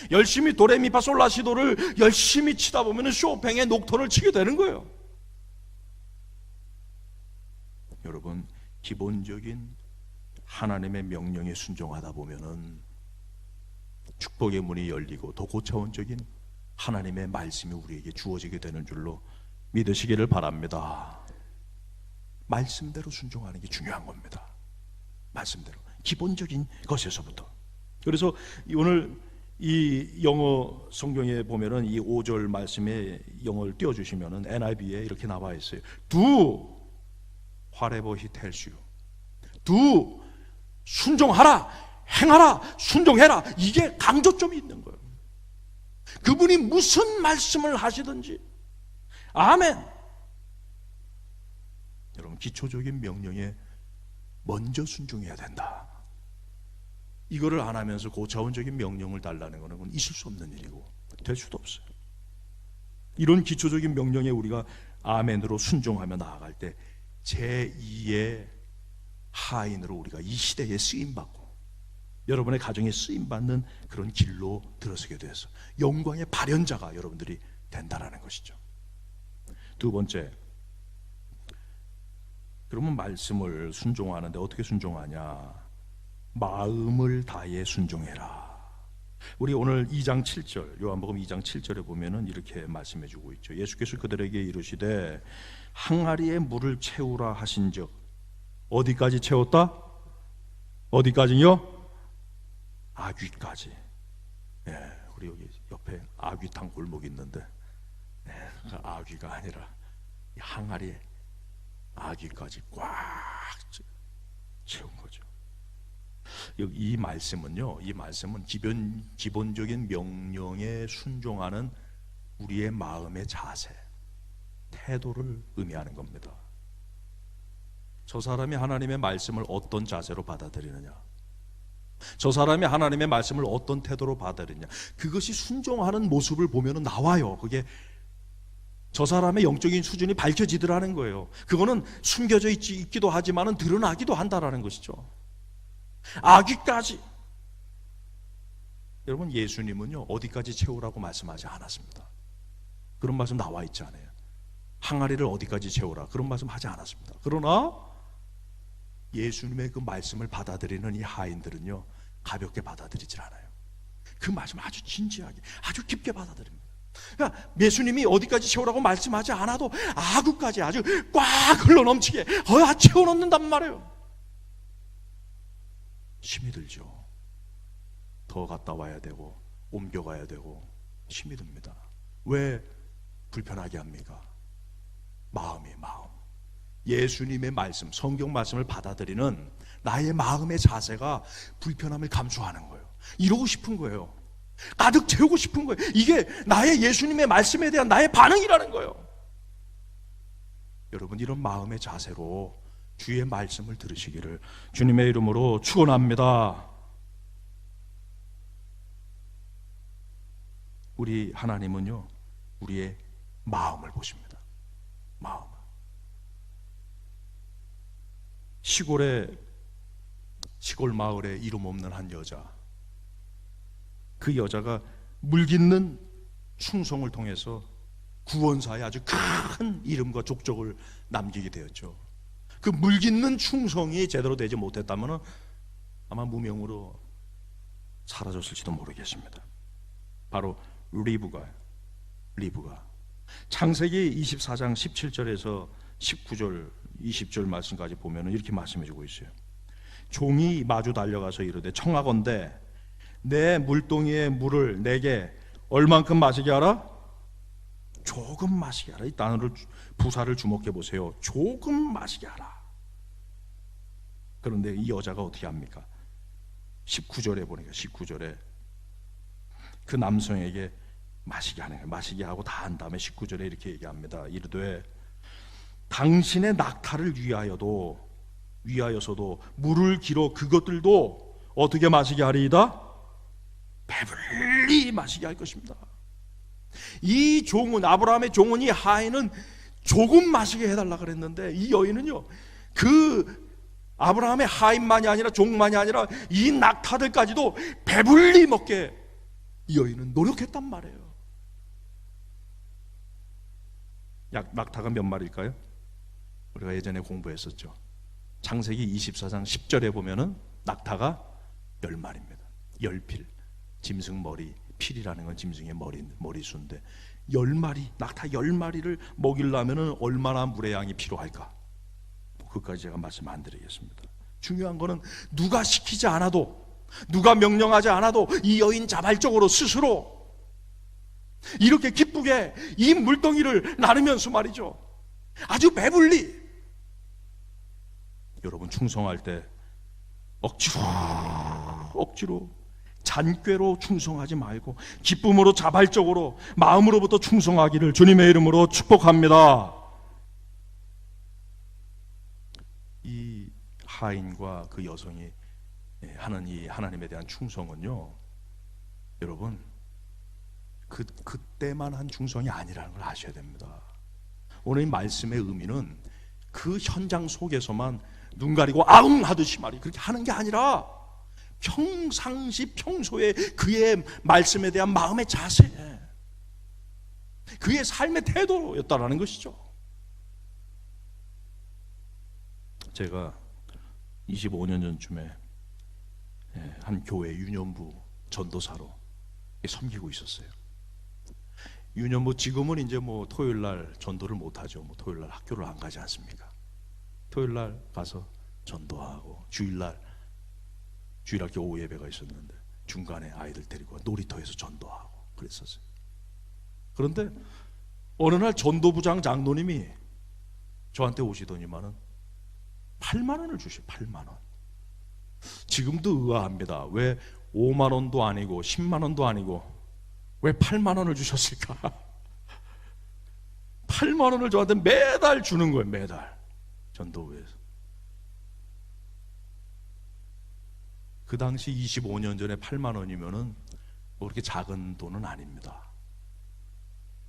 열심히 도레미파솔라시도를 열심히 치다 보면 쇼팽의 녹턴을 치게 되는 거예요. 여러분, 기본적인 하나님의 명령에 순종하다 보면은 축복의 문이 열리고 더 고차원적인 하나님의 말씀이 우리에게 주어지게 되는 줄로 믿으시기를 바랍니다. 말씀대로 순종하는 게 중요한 겁니다. 말씀대로, 기본적인 것에서부터. 그래서 오늘 이 영어 성경에 보면은 이 5절 말씀에 영어를 띄워주시면은 NIV에 이렇게 나와 있어요. Do whatever he tells you. Do, 순종하라, 행하라, 순종해라. 이게 강조점이 있는 거예요. 그분이 무슨 말씀을 하시든지. 아멘. 여러분, 기초적인 명령에 먼저 순종해야 된다. 이거를 안 하면서 고차원적인 명령을 달라는 것은 있을 수 없는 일이고 될 수도 없어요. 이런 기초적인 명령에 우리가 아멘으로 순종하며 나아갈 때 제2의 하인으로 우리가 이 시대에 쓰임받고 여러분의 가정에 쓰임받는 그런 길로 들어서게 돼서 영광의 발현자가 여러분들이 된다라는 것이죠. 두 번째, 그러면 말씀을 순종하는데 어떻게 순종하냐? 마음을 다해 순종해라. 우리 오늘 2장 7절, 요한복음 2장 7절에 보면은 이렇게 말씀해 주고 있죠. 예수께서 그들에게 이르시되 항아리에 물을 채우라 하신즉 어디까지 채웠다? 어디까지요? 아귀까지. 예, 우리 여기 옆에 아귀탕 골목이 있는데 아귀가 아니라 이 항아리에 아귀까지 꽉 채운 거죠. 이 말씀은요, 이 말씀은 기본적인 명령에 순종하는 우리의 마음의 자세, 태도를 의미하는 겁니다. 저 사람이 하나님의 말씀을 어떤 자세로 받아들이느냐, 저 사람이 하나님의 말씀을 어떤 태도로 받아들이느냐, 그것이 순종하는 모습을 보면 나와요. 그게 저 사람의 영적인 수준이 밝혀지더라는 거예요. 그거는 숨겨져 있기도 하지만 드러나기도 한다라는 것이죠. 아기까지. 여러분, 예수님은요 어디까지 채우라고 말씀하지 않았습니다. 그런 말씀 나와 있지 않아요. 항아리를 어디까지 채우라 그런 말씀 하지 않았습니다. 그러나 예수님의 그 말씀을 받아들이는 이 하인들은요 가볍게 받아들이질 않아요. 그 말씀 아주 진지하게, 아주 깊게 받아들입니다. 그러니까 예수님이 어디까지 채우라고 말씀하지 않아도 아구까지 아주 꽉 흘러넘치게 채워넣는단 말이에요. 힘이 들죠. 더 갔다 와야 되고 옮겨가야 되고 힘이 듭니다. 왜 불편하게 합니까? 마음. 예수님의 말씀, 성경 말씀을 받아들이는 나의 마음의 자세가 불편함을 감수하는 거예요. 이러고 싶은 거예요. 가득 채우고 싶은 거예요. 이게 나의 예수님의 말씀에 대한 나의 반응이라는 거예요. 여러분, 이런 마음의 자세로 주의 말씀을 들으시기를 주님의 이름으로 축원합니다. 우리 하나님은요 우리의 마음을 보십니다. 마음. 시골 마을에 이름 없는 한 여자, 그 여자가 물깃는 충성을 통해서 구원사에 아주 큰 이름과 족적을 남기게 되었죠. 그 물깃는 충성이 제대로 되지 못했다면 아마 무명으로 사라졌을지도 모르겠습니다. 바로 리브가 창세기 24장 17절에서 19절 20절 말씀까지 보면 이렇게 말씀해주고 있어요. 종이 마주 달려가서 이르되 청하건대 내 물동이의 물을 내게 얼만큼 마시게 하라? 조금 마시게 하라. 이 단어를 부사를 주목해 보세요. 조금 마시게 하라. 그런데 이 여자가 어떻게 합니까? 19절에 보니까 19절에 그 남성에게 마시게 하는 거예요. 마시게 하고 다 한 다음에 19절에 이렇게 얘기합니다. 이르되 당신의 낙타를 위하여서도 물을 길어 그것들도 어떻게 마시게 하리이다? 배불리 마시게 할 것입니다. 이 종은, 아브라함의 종은, 이 하인은 조금 마시게 해달라 그랬는데 이 여인은요 그 아브라함의 하인만이 아니라 종만이 아니라 이 낙타들까지도 배불리 먹게 이 여인은 노력했단 말이에요. 낙타가 몇 마리일까요? 우리가 예전에 공부했었죠. 창세기 24장 10절에 보면은 낙타가 10마리입니다. 10필. 짐승 머리, 필이라는 건 짐승의 머리수인데 10마리, 낙타 10마리를 먹이려면 얼마나 물의 양이 필요할까? 그것까지 제가 말씀 안 드리겠습니다. 중요한 거는 누가 시키지 않아도, 누가 명령하지 않아도 이 여인 자발적으로 스스로 이렇게 기쁘게 이 물덩이를 나누면서 말이죠, 아주 배불리. 여러분, 충성할 때 억지로 잔꾀로 충성하지 말고 기쁨으로 자발적으로 마음으로부터 충성하기를 주님의 이름으로 축복합니다. 이 하인과 그 여성이 하는 이 하나님에 대한 충성은요, 여러분 그때만 한 충성이 아니라는 걸 아셔야 됩니다. 오늘 이 말씀의 의미는 그 현장 속에서만 눈 가리고 아웅 하듯이 말이 그렇게 하는 게 아니라 평소에 그의 말씀에 대한 마음의 자세, 그의 삶의 태도였다라는 것이죠. 제가 25년 전쯤에 한 교회 유년부 전도사로 섬기고 있었어요. 유년부, 지금은 이제 뭐 토요일 날 전도를 못 하죠. 뭐 토요일 날 학교를 안 가지 않습니까? 토요일 날 가서 전도하고 주일학교 오후 예배가 있었는데 중간에 아이들 데리고 놀이터에서 전도하고 그랬었어요. 그런데 어느 날 전도부장 장로님이 저한테 오시더니만은 8만 원을 주셔. 8만 원. 지금도 의아합니다. 왜 5만 원도 아니고 10만 원도 아니고 왜 8만 원을 주셨을까? 8만 원을 저한테 매달 주는 거예요. 매달. 전도부에서. 그 당시 25년 전에 8만 원이면은 뭐 그렇게 작은 돈은 아닙니다.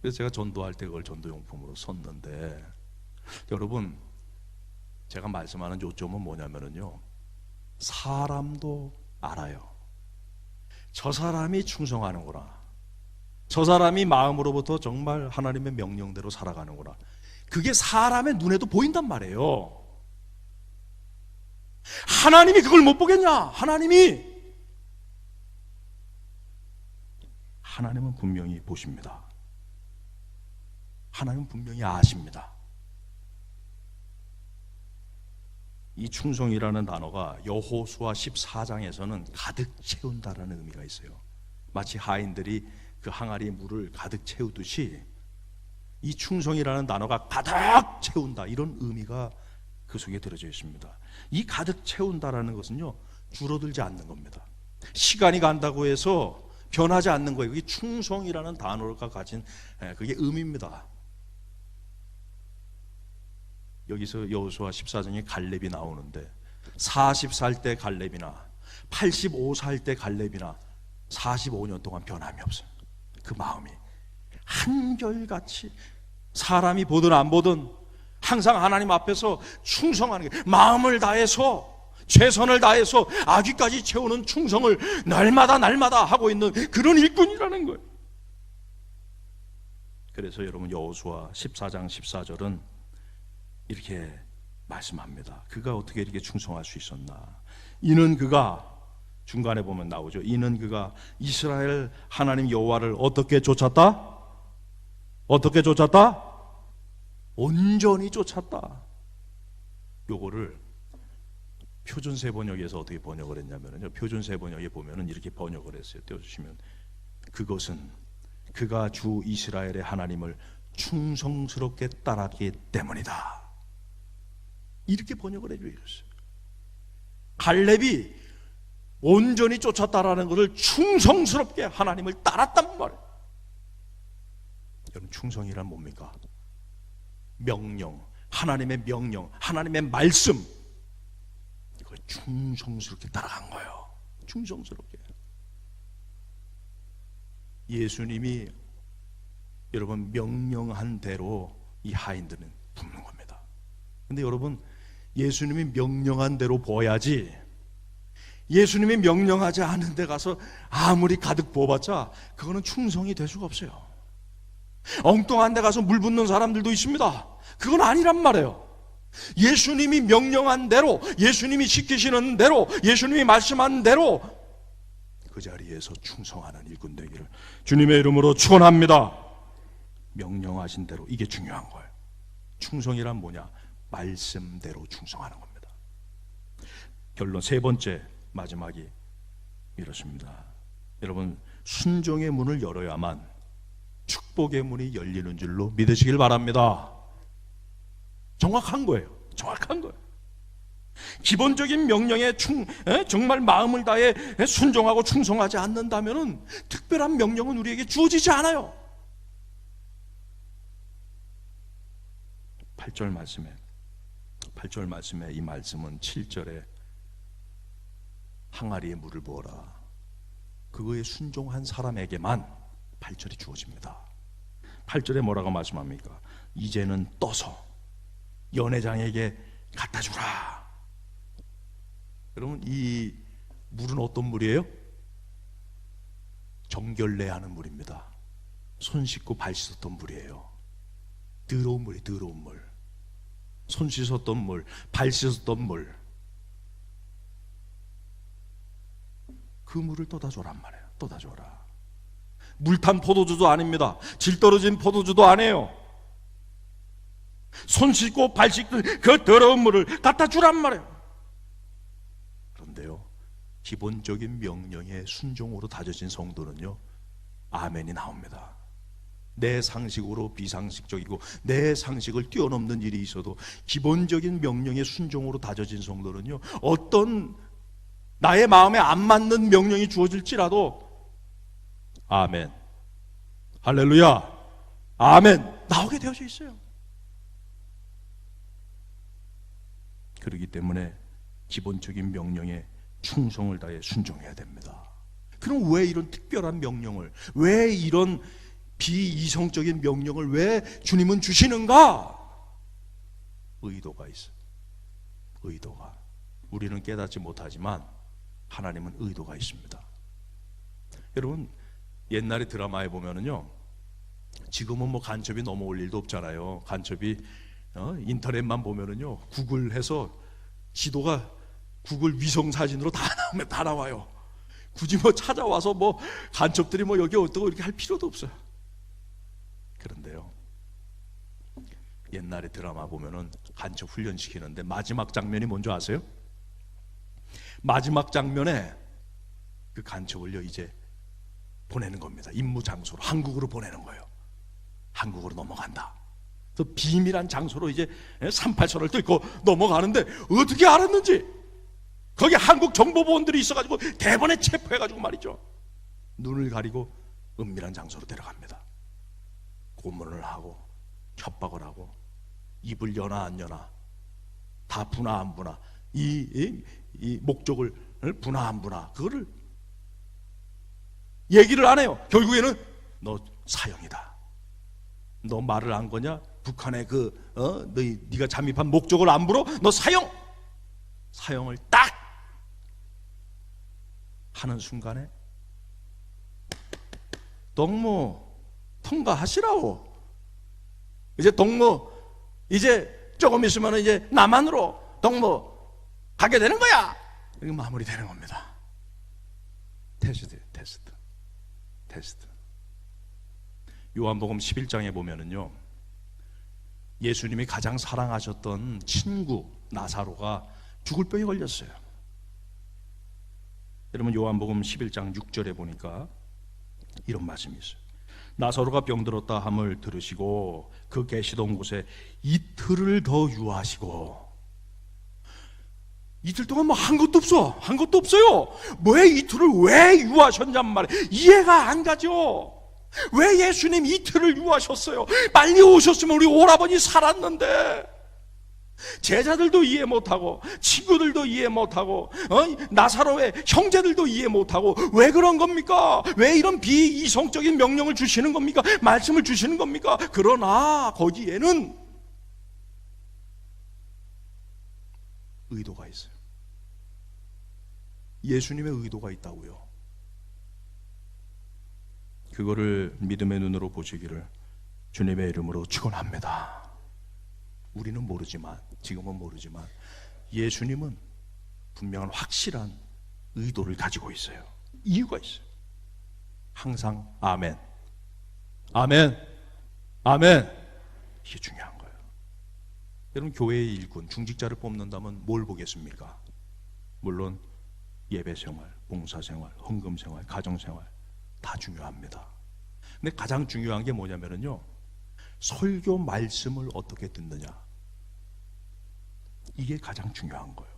그래서 제가 전도할 때 그걸 전도용품으로 썼는데, 여러분, 제가 말씀하는 요점은 뭐냐면요, 사람도 알아요. 저 사람이 충성하는구나, 저 사람이 마음으로부터 정말 하나님의 명령대로 살아가는구나, 그게 사람의 눈에도 보인단 말이에요. 하나님이 그걸 못 보겠냐? 하나님은 분명히 보십니다. 하나님은 분명히 아십니다. 이 충성이라는 단어가 여호수아 14장에서는 가득 채운다라는 의미가 있어요. 마치 하인들이 그 항아리에 물을 가득 채우듯이 이 충성이라는 단어가 가득 채운다, 이런 의미가 그 속에 들어져 있습니다. 이 가득 채운다라는 것은요, 줄어들지 않는 겁니다. 시간이 간다고 해서 변하지 않는 거예요. 그게 충성이라는 단어가 가진 그게 의미입니다. 여기서 여호수아 14장에 갈렙이 나오는데 40살 때 갈렙이나 85살 때 갈렙이나 45년 동안 변함이 없어요. 그 마음이 한결같이, 사람이 보든 안 보든 항상 하나님 앞에서 충성하는 게, 마음을 다해서 최선을 다해서 아기까지 채우는 충성을 날마다 하고 있는 그런 일꾼이라는 거예요. 그래서 여러분, 여호수아 14장 14절은 이렇게 말씀합니다. 그가 어떻게 이렇게 충성할 수 있었나? 이는 그가, 중간에 보면 나오죠, 이는 그가 이스라엘 하나님 여호와를 어떻게 쫓았다? 어떻게 쫓았다? 온전히 쫓았다. 요거를 표준세 번역에서 어떻게 번역을 했냐면요, 표준세 번역에 보면은 이렇게 번역을 했어요. 띄워주시면, 그것은 그가 주 이스라엘의 하나님을 충성스럽게 따랐기 때문이다, 이렇게 번역을 해주셨어요. 갈렙이 온전히 쫓았다라는 것을 충성스럽게 하나님을 따랐단 말이에요. 여러분, 충성이란 뭡니까? 명령, 하나님의 명령, 하나님의 말씀, 이걸 충성스럽게 따라간 거예요. 충성스럽게. 예수님이 여러분 명령한 대로 이 하인들은 붓는 겁니다. 근데 여러분, 예수님이 명령한 대로 보아야지, 예수님이 명령하지 않은 데 가서 아무리 가득 부어봤자 그거는 충성이 될 수가 없어요. 엉뚱한 데 가서 물 붓는 사람들도 있습니다. 그건 아니란 말이에요. 예수님이 명령한 대로, 예수님이 시키시는 대로, 예수님이 말씀한 대로 그 자리에서 충성하는 일꾼 되기를 주님의 이름으로 축원합니다. 명령하신 대로, 이게 중요한 거예요. 충성이란 뭐냐? 말씀대로 충성하는 겁니다. 결론 세 번째, 마지막이 이렇습니다. 여러분, 순종의 문을 열어야만 축복의 문이 열리는 줄로 믿으시길 바랍니다. 정확한 거예요. 정확한 거예요. 기본적인 명령에 정말 마음을 다해 순종하고 충성하지 않는다면 특별한 명령은 우리에게 주어지지 않아요. 8절 말씀에 이 말씀은 7절에 항아리에 물을 부어라, 그거에 순종한 사람에게만 8절이 주어집니다. 8절에 뭐라고 말씀합니까? 이제는 떠서 연회장에게 갖다 주라. 여러분, 이 물은 어떤 물이에요? 정결례하는 물입니다. 손 씻고 발 씻었던 물이에요. 더러운 물이, 더러운 물. 손 씻었던 물, 발 씻었던 물, 그 물을 떠다 줘란 말이에요. 떠다 줘라. 물탄 포도주도 아닙니다. 질 떨어진 포도주도 아니에요. 손 씻고 발 씻는 그 더러운 물을 갖다 주란 말이에요. 그런데요, 기본적인 명령에 순종으로 다져진 성도는요, 아멘이 나옵니다. 내 상식으로 비상식적이고 내 상식을 뛰어넘는 일이 있어도 기본적인 명령의 순종으로 다져진 성도는요, 어떤 나의 마음에 안 맞는 명령이 주어질지라도 아멘, 할렐루야, 아멘 나오게 되어져 있어요. 그렇기 때문에 기본적인 명령에 충성을 다해 순종해야 됩니다. 그럼 왜 이런 특별한 명령을, 왜 이런 비이성적인 명령을 왜 주님은 주시는가? 의도가 있어요. 의도가. 우리는 깨닫지 못하지만 하나님은 의도가 있습니다. 여러분, 옛날에 드라마에 보면은요, 지금은 뭐 간첩이 넘어올 일도 없잖아요. 간첩이 인터넷만 보면은요, 구글해서 지도가 구글 위성 사진으로 다 나와요. 굳이 뭐 찾아와서 뭐 간첩들이 뭐 여기 어떻고 이렇게 할 필요도 없어요. 그런데요, 옛날에 드라마 보면은 간첩 훈련 시키는데 마지막 장면이 뭔지 아세요? 마지막 장면에 그 간첩을요 이제 보내는 겁니다. 임무 장소로 한국으로 보내는 거예요. 한국으로 넘어간다. 또 비밀한 장소로 이제 38선을 뚫고 넘어가는데 어떻게 알았는지 거기 한국 정보보원들이 있어가지고 대번에 체포해가지고 말이죠, 눈을 가리고 은밀한 장소로 데려갑니다. 고문을 하고 협박을 하고 입을 여나 안 여나 다 부나 안 부나 이 목적을 부나 안 부나 그거를 얘기를 안 해요. 결국에는 너 사형이다. 너 말을 안 거냐? 북한의 네가 잠입한 목적을 안 불어? 너 사형을 딱 하는 순간에 동무 통과하시라고. 이제 동무 이제 조금 있으면 이제 남한으로 동무 가게 되는 거야. 이게 마무리되는 겁니다. 테스트. 요한복음 11장에 보면은요, 예수님이 가장 사랑하셨던 친구 나사로가 죽을 병에 걸렸어요. 여러분, 요한복음 11장 6절에 보니까 이런 말씀이 있어요. 나사로가 병들었다 함을 들으시고 그 계시던 곳에 이틀을 더 유하시고. 이틀 동안 뭐 한 것도 없어요. 왜 이틀을 왜 유하셨냔 말이에요. 이해가 안 가죠. 왜 예수님 이틀을 유하셨어요? 빨리 오셨으면 우리 오라버니 살았는데. 제자들도 이해 못하고 친구들도 이해 못하고 나사로의 형제들도 이해 못하고 왜 그런 겁니까? 왜 이런 비이성적인 명령을 주시는 겁니까? 말씀을 주시는 겁니까? 그러나 거기에는 의도가 있어요. 예수님의 의도가 있다고요. 그거를 믿음의 눈으로 보시기를 주님의 이름으로 축원합니다. 우리는 모르지만, 지금은 모르지만 예수님은 분명한 확실한 의도를 가지고 있어요. 이유가 있어요. 항상 아멘, 아멘, 아멘. 이게 중요한 거예요. 여러분, 교회의 일꾼, 중직자를 뽑는다면 뭘 보겠습니까? 물론 예배생활, 봉사생활, 헌금생활, 가정생활 다 중요합니다. 근데 가장 중요한 게 뭐냐면요, 설교 말씀을 어떻게 듣느냐, 이게 가장 중요한 거예요.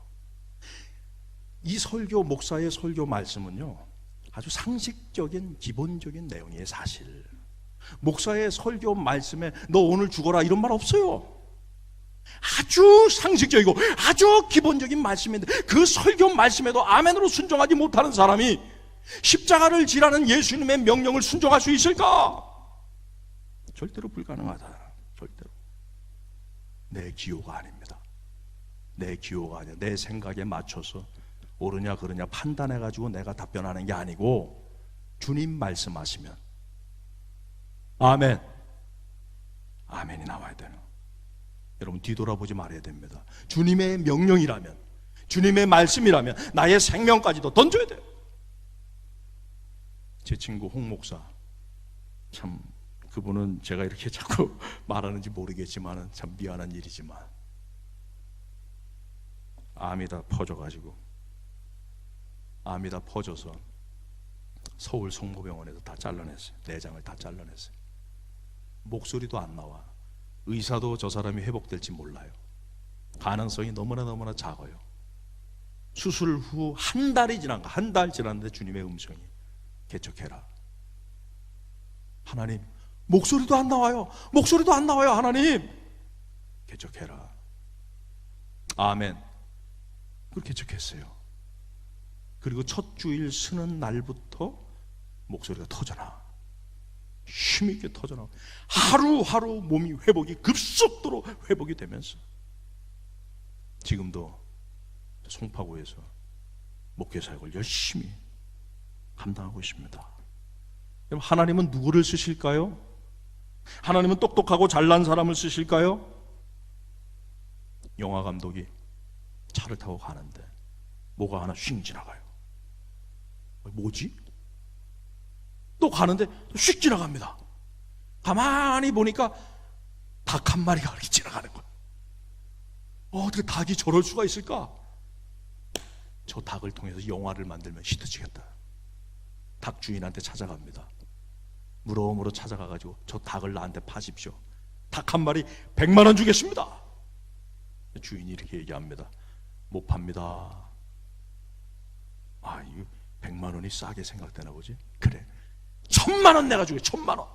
이 설교, 목사의 설교 말씀은요 아주 상식적인 기본적인 내용이에요. 사실 목사의 설교 말씀에 너 오늘 죽어라 이런 말 없어요. 아주 상식적이고 아주 기본적인 말씀인데 그 설교 말씀에도 아멘으로 순종하지 못하는 사람이 십자가를 지라는 예수님의 명령을 순종할 수 있을까? 절대로 불가능하다. 절대로. 내 기호가 아닙니다. 내 기호가 아니야. 내 생각에 맞춰서 옳으냐 그르냐 판단해가지고 내가 답변하는 게 아니고 주님 말씀하시면 아멘, 아멘이 나와야 되는. 여러분, 뒤돌아보지 말아야 됩니다. 주님의 명령이라면, 주님의 말씀이라면 나의 생명까지도 던져야 돼요. 제 친구 홍 목사, 참 그분은 제가 이렇게 자꾸 말하는지 모르겠지만 참 미안한 일이지만 암이 다 퍼져가지고, 암이 다 퍼져서 서울 성모병원에서 다 잘라냈어요. 내장을 다 잘라냈어요. 목소리도 안 나와. 의사도 저 사람이 회복될지 몰라요. 가능성이 너무나 작아요. 수술 후 한 달이 지난가, 한 달 지났는데 주님의 음성이 개척해라. 하나님, 목소리도 안 나와요. 목소리도 안 나와요. 하나님, 개척해라. 아멘. 그걸 개척했어요. 그리고 첫 주일 쓰는 날부터 목소리가 터져나, 힘있게 터져나, 하루하루 몸이 회복이 급속도로 회복이 되면서 지금도 송파구에서 목회 사역을 열심히 감당하고 있습니다. 그럼 하나님은 누구를 쓰실까요? 하나님은 똑똑하고 잘난 사람을 쓰실까요? 영화 감독이 차를 타고 가는데 뭐가 하나 휙 지나가요. 뭐지? 또 가는데 휙 지나갑니다. 가만히 보니까 닭 한 마리가 이렇게 지나가는 거예요. 어떻게 닭이 저럴 수가 있을까? 저 닭을 통해서 영화를 만들면 히트치겠다. 닭 주인한테 찾아갑니다. 물어물어 찾아가가지고 저 닭을 나한테 파십시오. 닭 한 마리 100만 원 주겠습니다. 주인이 이렇게 얘기합니다. 못 팝니다. 아, 이거 100만 원이 싸게 생각되나 보지? 그래, 1000만 원 내가 주게. 1000만 원.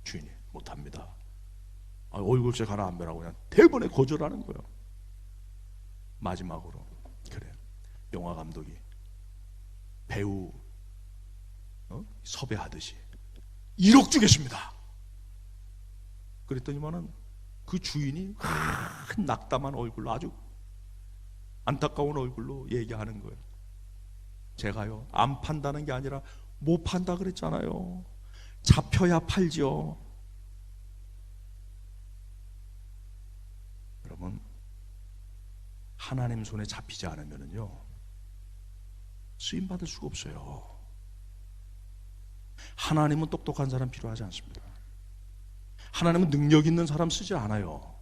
주인이 못합니다. 아, 얼굴색 하나 안 변하고 그냥 대번에 거절하는 거예요. 마지막으로 그래, 영화 감독이 배우 섭외하듯이 1억 주겠습니다. 그랬더니만은 그 주인이 큰 낙담한 얼굴로, 아주 안타까운 얼굴로 얘기하는 거예요. 제가요, 안 판다는 게 아니라 못 판다 그랬잖아요. 잡혀야 팔지요. 여러분, 하나님 손에 잡히지 않으면요 쓰임 받을 수가 없어요. 하나님은 똑똑한 사람 필요하지 않습니다. 하나님은 능력 있는 사람 쓰지 않아요.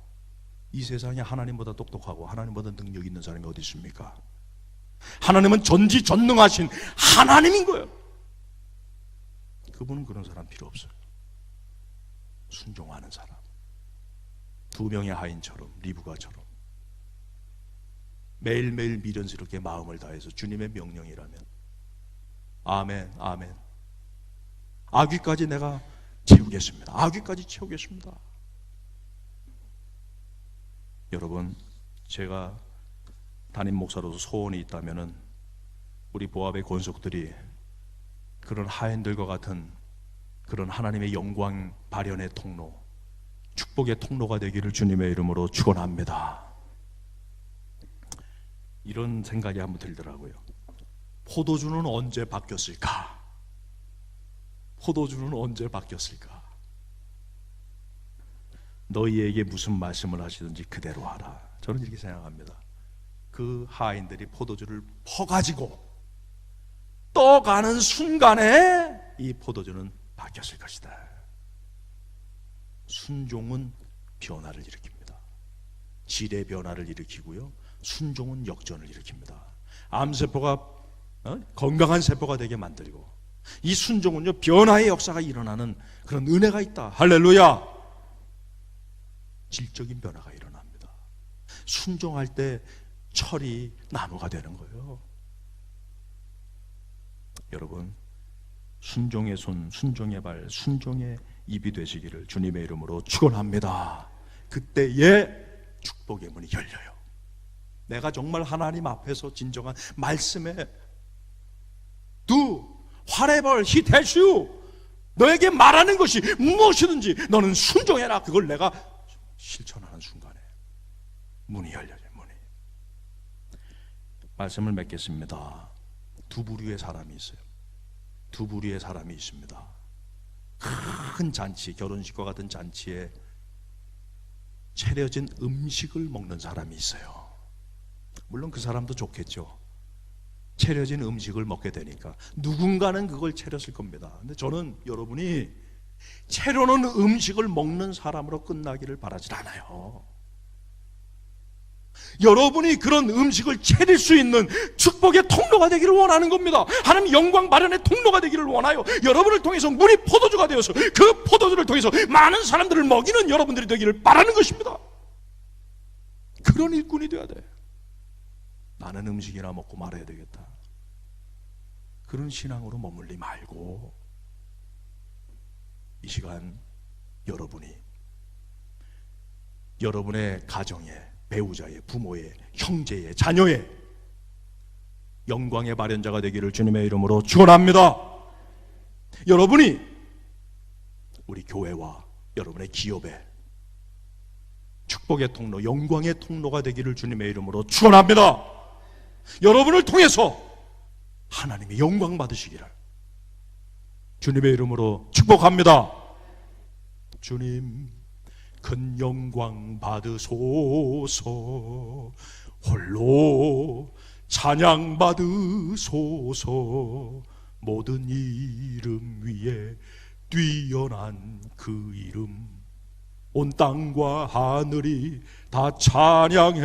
이 세상에 하나님보다 똑똑하고 하나님보다 능력 있는 사람이 어디 있습니까? 하나님은 전지전능하신 하나님인 거예요. 그분은 그런 사람 필요 없어요. 순종하는 사람, 두 명의 하인처럼, 리브가처럼 매일매일 미련스럽게 마음을 다해서 주님의 명령이라면 아멘, 아멘. 아귀까지 내가 채우겠습니다. 아귀까지 채우겠습니다. 여러분, 제가 담임 목사로서 소원이 있다면은 우리 보압의 권속들이 그런 하인들과 같은 그런 하나님의 영광 발현의 통로, 축복의 통로가 되기를 주님의 이름으로 축원합니다. 이런 생각이 한번 들더라고요. 포도주는 언제 바뀌었을까? 포도주는 언제 바뀌었을까? 너희에게 무슨 말씀을 하시든지 그대로 하라. 저는 이렇게 생각합니다. 그 하인들이 포도주를 퍼가지고 떠가는 순간에 이 포도주는 바뀌었을 것이다. 순종은 변화를 일으킵니다. 질의 변화를 일으키고요, 순종은 역전을 일으킵니다. 암세포가 건강한 세포가 되게 만들고, 이 순종은요 변화의 역사가 일어나는 그런 은혜가 있다. 할렐루야. 질적인 변화가 일어납니다. 순종할 때 철이 나무가 되는 거예요. 여러분, 순종의 손, 순종의 발, 순종의 입이 되시기를 주님의 이름으로 축원합니다. 그때에 축복의 문이 열려요. 내가 정말 하나님 앞에서 진정한 말씀에 Do whatever he tells you, 너에게 말하는 것이 무엇이든지 너는 순종해라. 그걸 내가 실천하는 순간에 문이 열려요. 문이. 말씀을 맺겠습니다. 두 부류의 사람이 있어요. 두 부류의 사람이 있습니다. 큰 잔치, 결혼식과 같은 잔치에 차려진 음식을 먹는 사람이 있어요. 물론 그 사람도 좋겠죠. 차려진 음식을 먹게 되니까 누군가는 그걸 차렸을 겁니다. 근데 저는 여러분이 차려놓은 음식을 먹는 사람으로 끝나기를 바라질 않아요. 여러분이 그런 음식을 차릴 수 있는 축복의 통로가 되기를 원하는 겁니다. 하나님 영광 발현의 통로가 되기를 원하여 여러분을 통해서 물이 포도주가 되어서 그 포도주를 통해서 많은 사람들을 먹이는 여러분들이 되기를 바라는 것입니다. 그런 일꾼이 되어야 돼. 나는 음식이나 먹고 말아야 되겠다. 그런 신앙으로 머물리 말고 이 시간 여러분의 가정에, 배우자의, 부모의, 형제의, 자녀의 영광의 발현자가 되기를 주님의 이름으로 축원합니다. 여러분이 우리 교회와 여러분의 기업에 축복의 통로, 영광의 통로가 되기를 주님의 이름으로 축원합니다. 여러분을 통해서 하나님의 영광 받으시기를 주님의 이름으로 축복합니다. 주님 큰 영광 받으소서. 홀로 찬양 받으소서. 모든 이름 위에 뛰어난 그 이름, 온 땅과 하늘이 다 찬양해.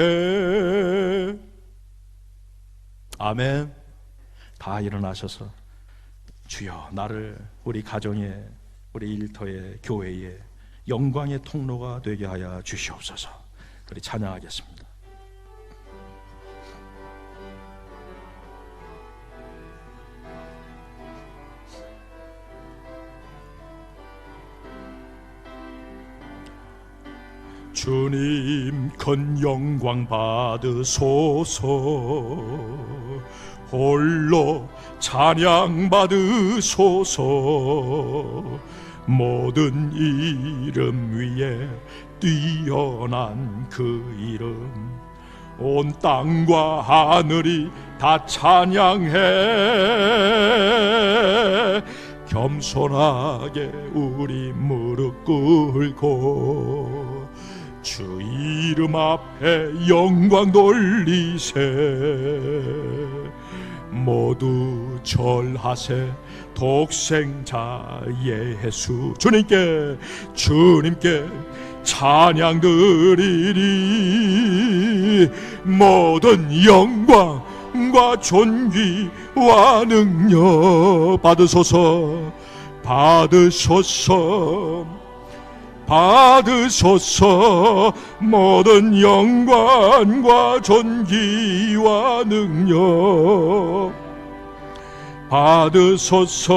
아멘. 다 일어나셔서 주여, 나를 우리 가정에, 우리 일터에, 교회에 영광의 통로가 되게 하여 주시옵소서. 우리 찬양하겠습니다. 주님 큰 영광 받으소서. 홀로 찬양 받으소서. 모든 이름 위에 뛰어난 그 이름, 온 땅과 하늘이 다 찬양해. 겸손하게 우리 무릎 꿇고 주 이름 앞에 영광 돌리세. 모두 절하세. 독생자 예수 주님께 찬양 드리리. 모든 영광과 존귀와 능력 받으소서. 모든 영광과 존귀와 능력 받으소서.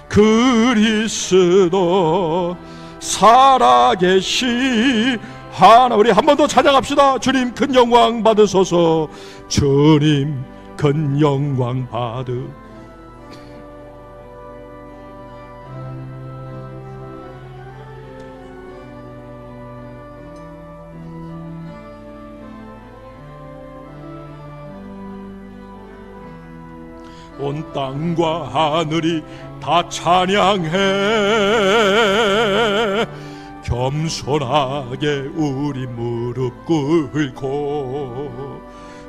그리스도 살아계시 하나. 우리 한 번 더 찬양합시다. 주님 큰 영광 받으소서. 주님 큰 영광 온 땅과 하늘이 다 찬양해. 겸손하게 우리 무릎 꿇고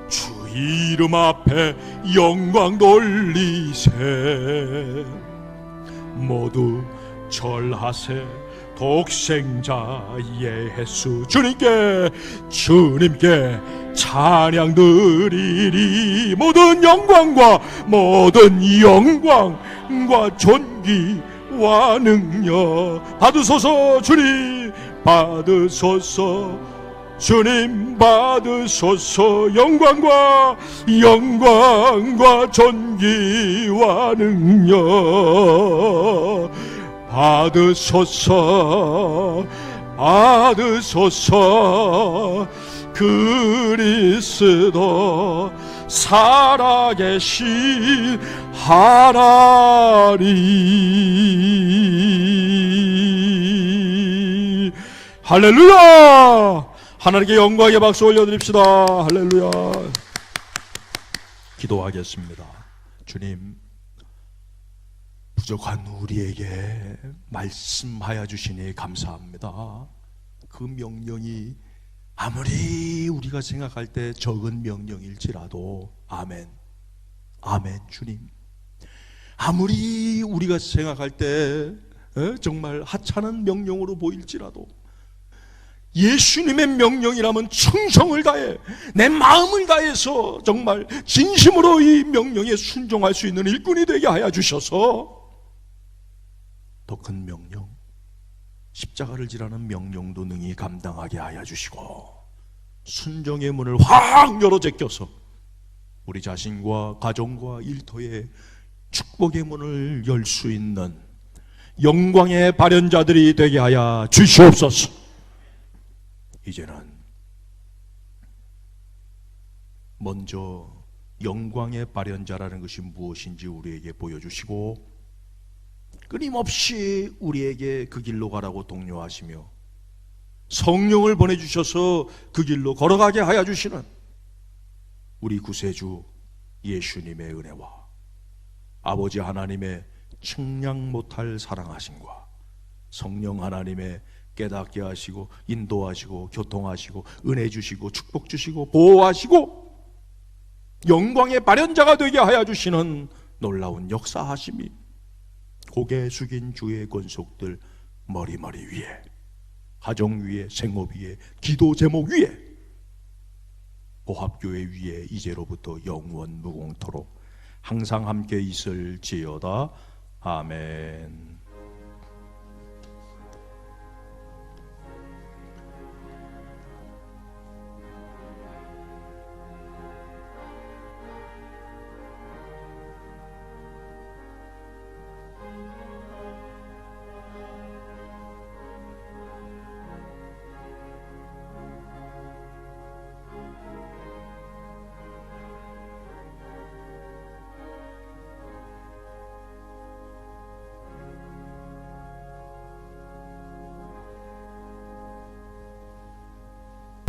주 이름 앞에 영광 돌리세. 모두 절하세. 독생자 예수 주님께 찬양 드리리. 모든 영광과 존귀와 능력 받으소서. 주님 받으소서. 영광과 존귀와 능력 받으소서. 그리스도 살아계신 하나님. 할렐루야. 하나님께 영광의 박수 올려드립시다. 할렐루야. 기도하겠습니다. 주님, 부족한 우리에게 말씀하여 주시니 감사합니다. 그 명령이 아무리 우리가 생각할 때 적은 명령일지라도 아멘 주님, 아무리 우리가 생각할 때 정말 하찮은 명령으로 보일지라도 예수님의 명령이라면 충성을 다해 내 마음을 다해서 정말 진심으로 이 명령에 순종할 수 있는 일꾼이 되게 하여 주셔서 더 큰 명령, 십자가를 지라는 명령도 능히 감당하게 하여 주시고 순종의 문을 확 열어 제껴서 우리 자신과 가정과 일터에 축복의 문을 열 수 있는 영광의 발현자들이 되게 하여 주시옵소서. 이제는 먼저 영광의 발현자라는 것이 무엇인지 우리에게 보여주시고 끊임없이 우리에게 그 길로 가라고 독려하시며 성령을 보내주셔서 그 길로 걸어가게 하여 주시는 우리 구세주 예수님의 은혜와 아버지 하나님의 측량 못할 사랑하심과 성령 하나님의 깨닫게 하시고 인도하시고 교통하시고 은혜 주시고 축복 주시고 보호하시고 영광의 발현자가 되게 하여 주시는 놀라운 역사하심이 고개 숙인 주의 권속들 머리머리 위에, 가정 위에, 생업 위에, 기도 제목 위에, 보합교회 위에 이제로부터 영원 무궁토록 항상 함께 있을지어다. 아멘.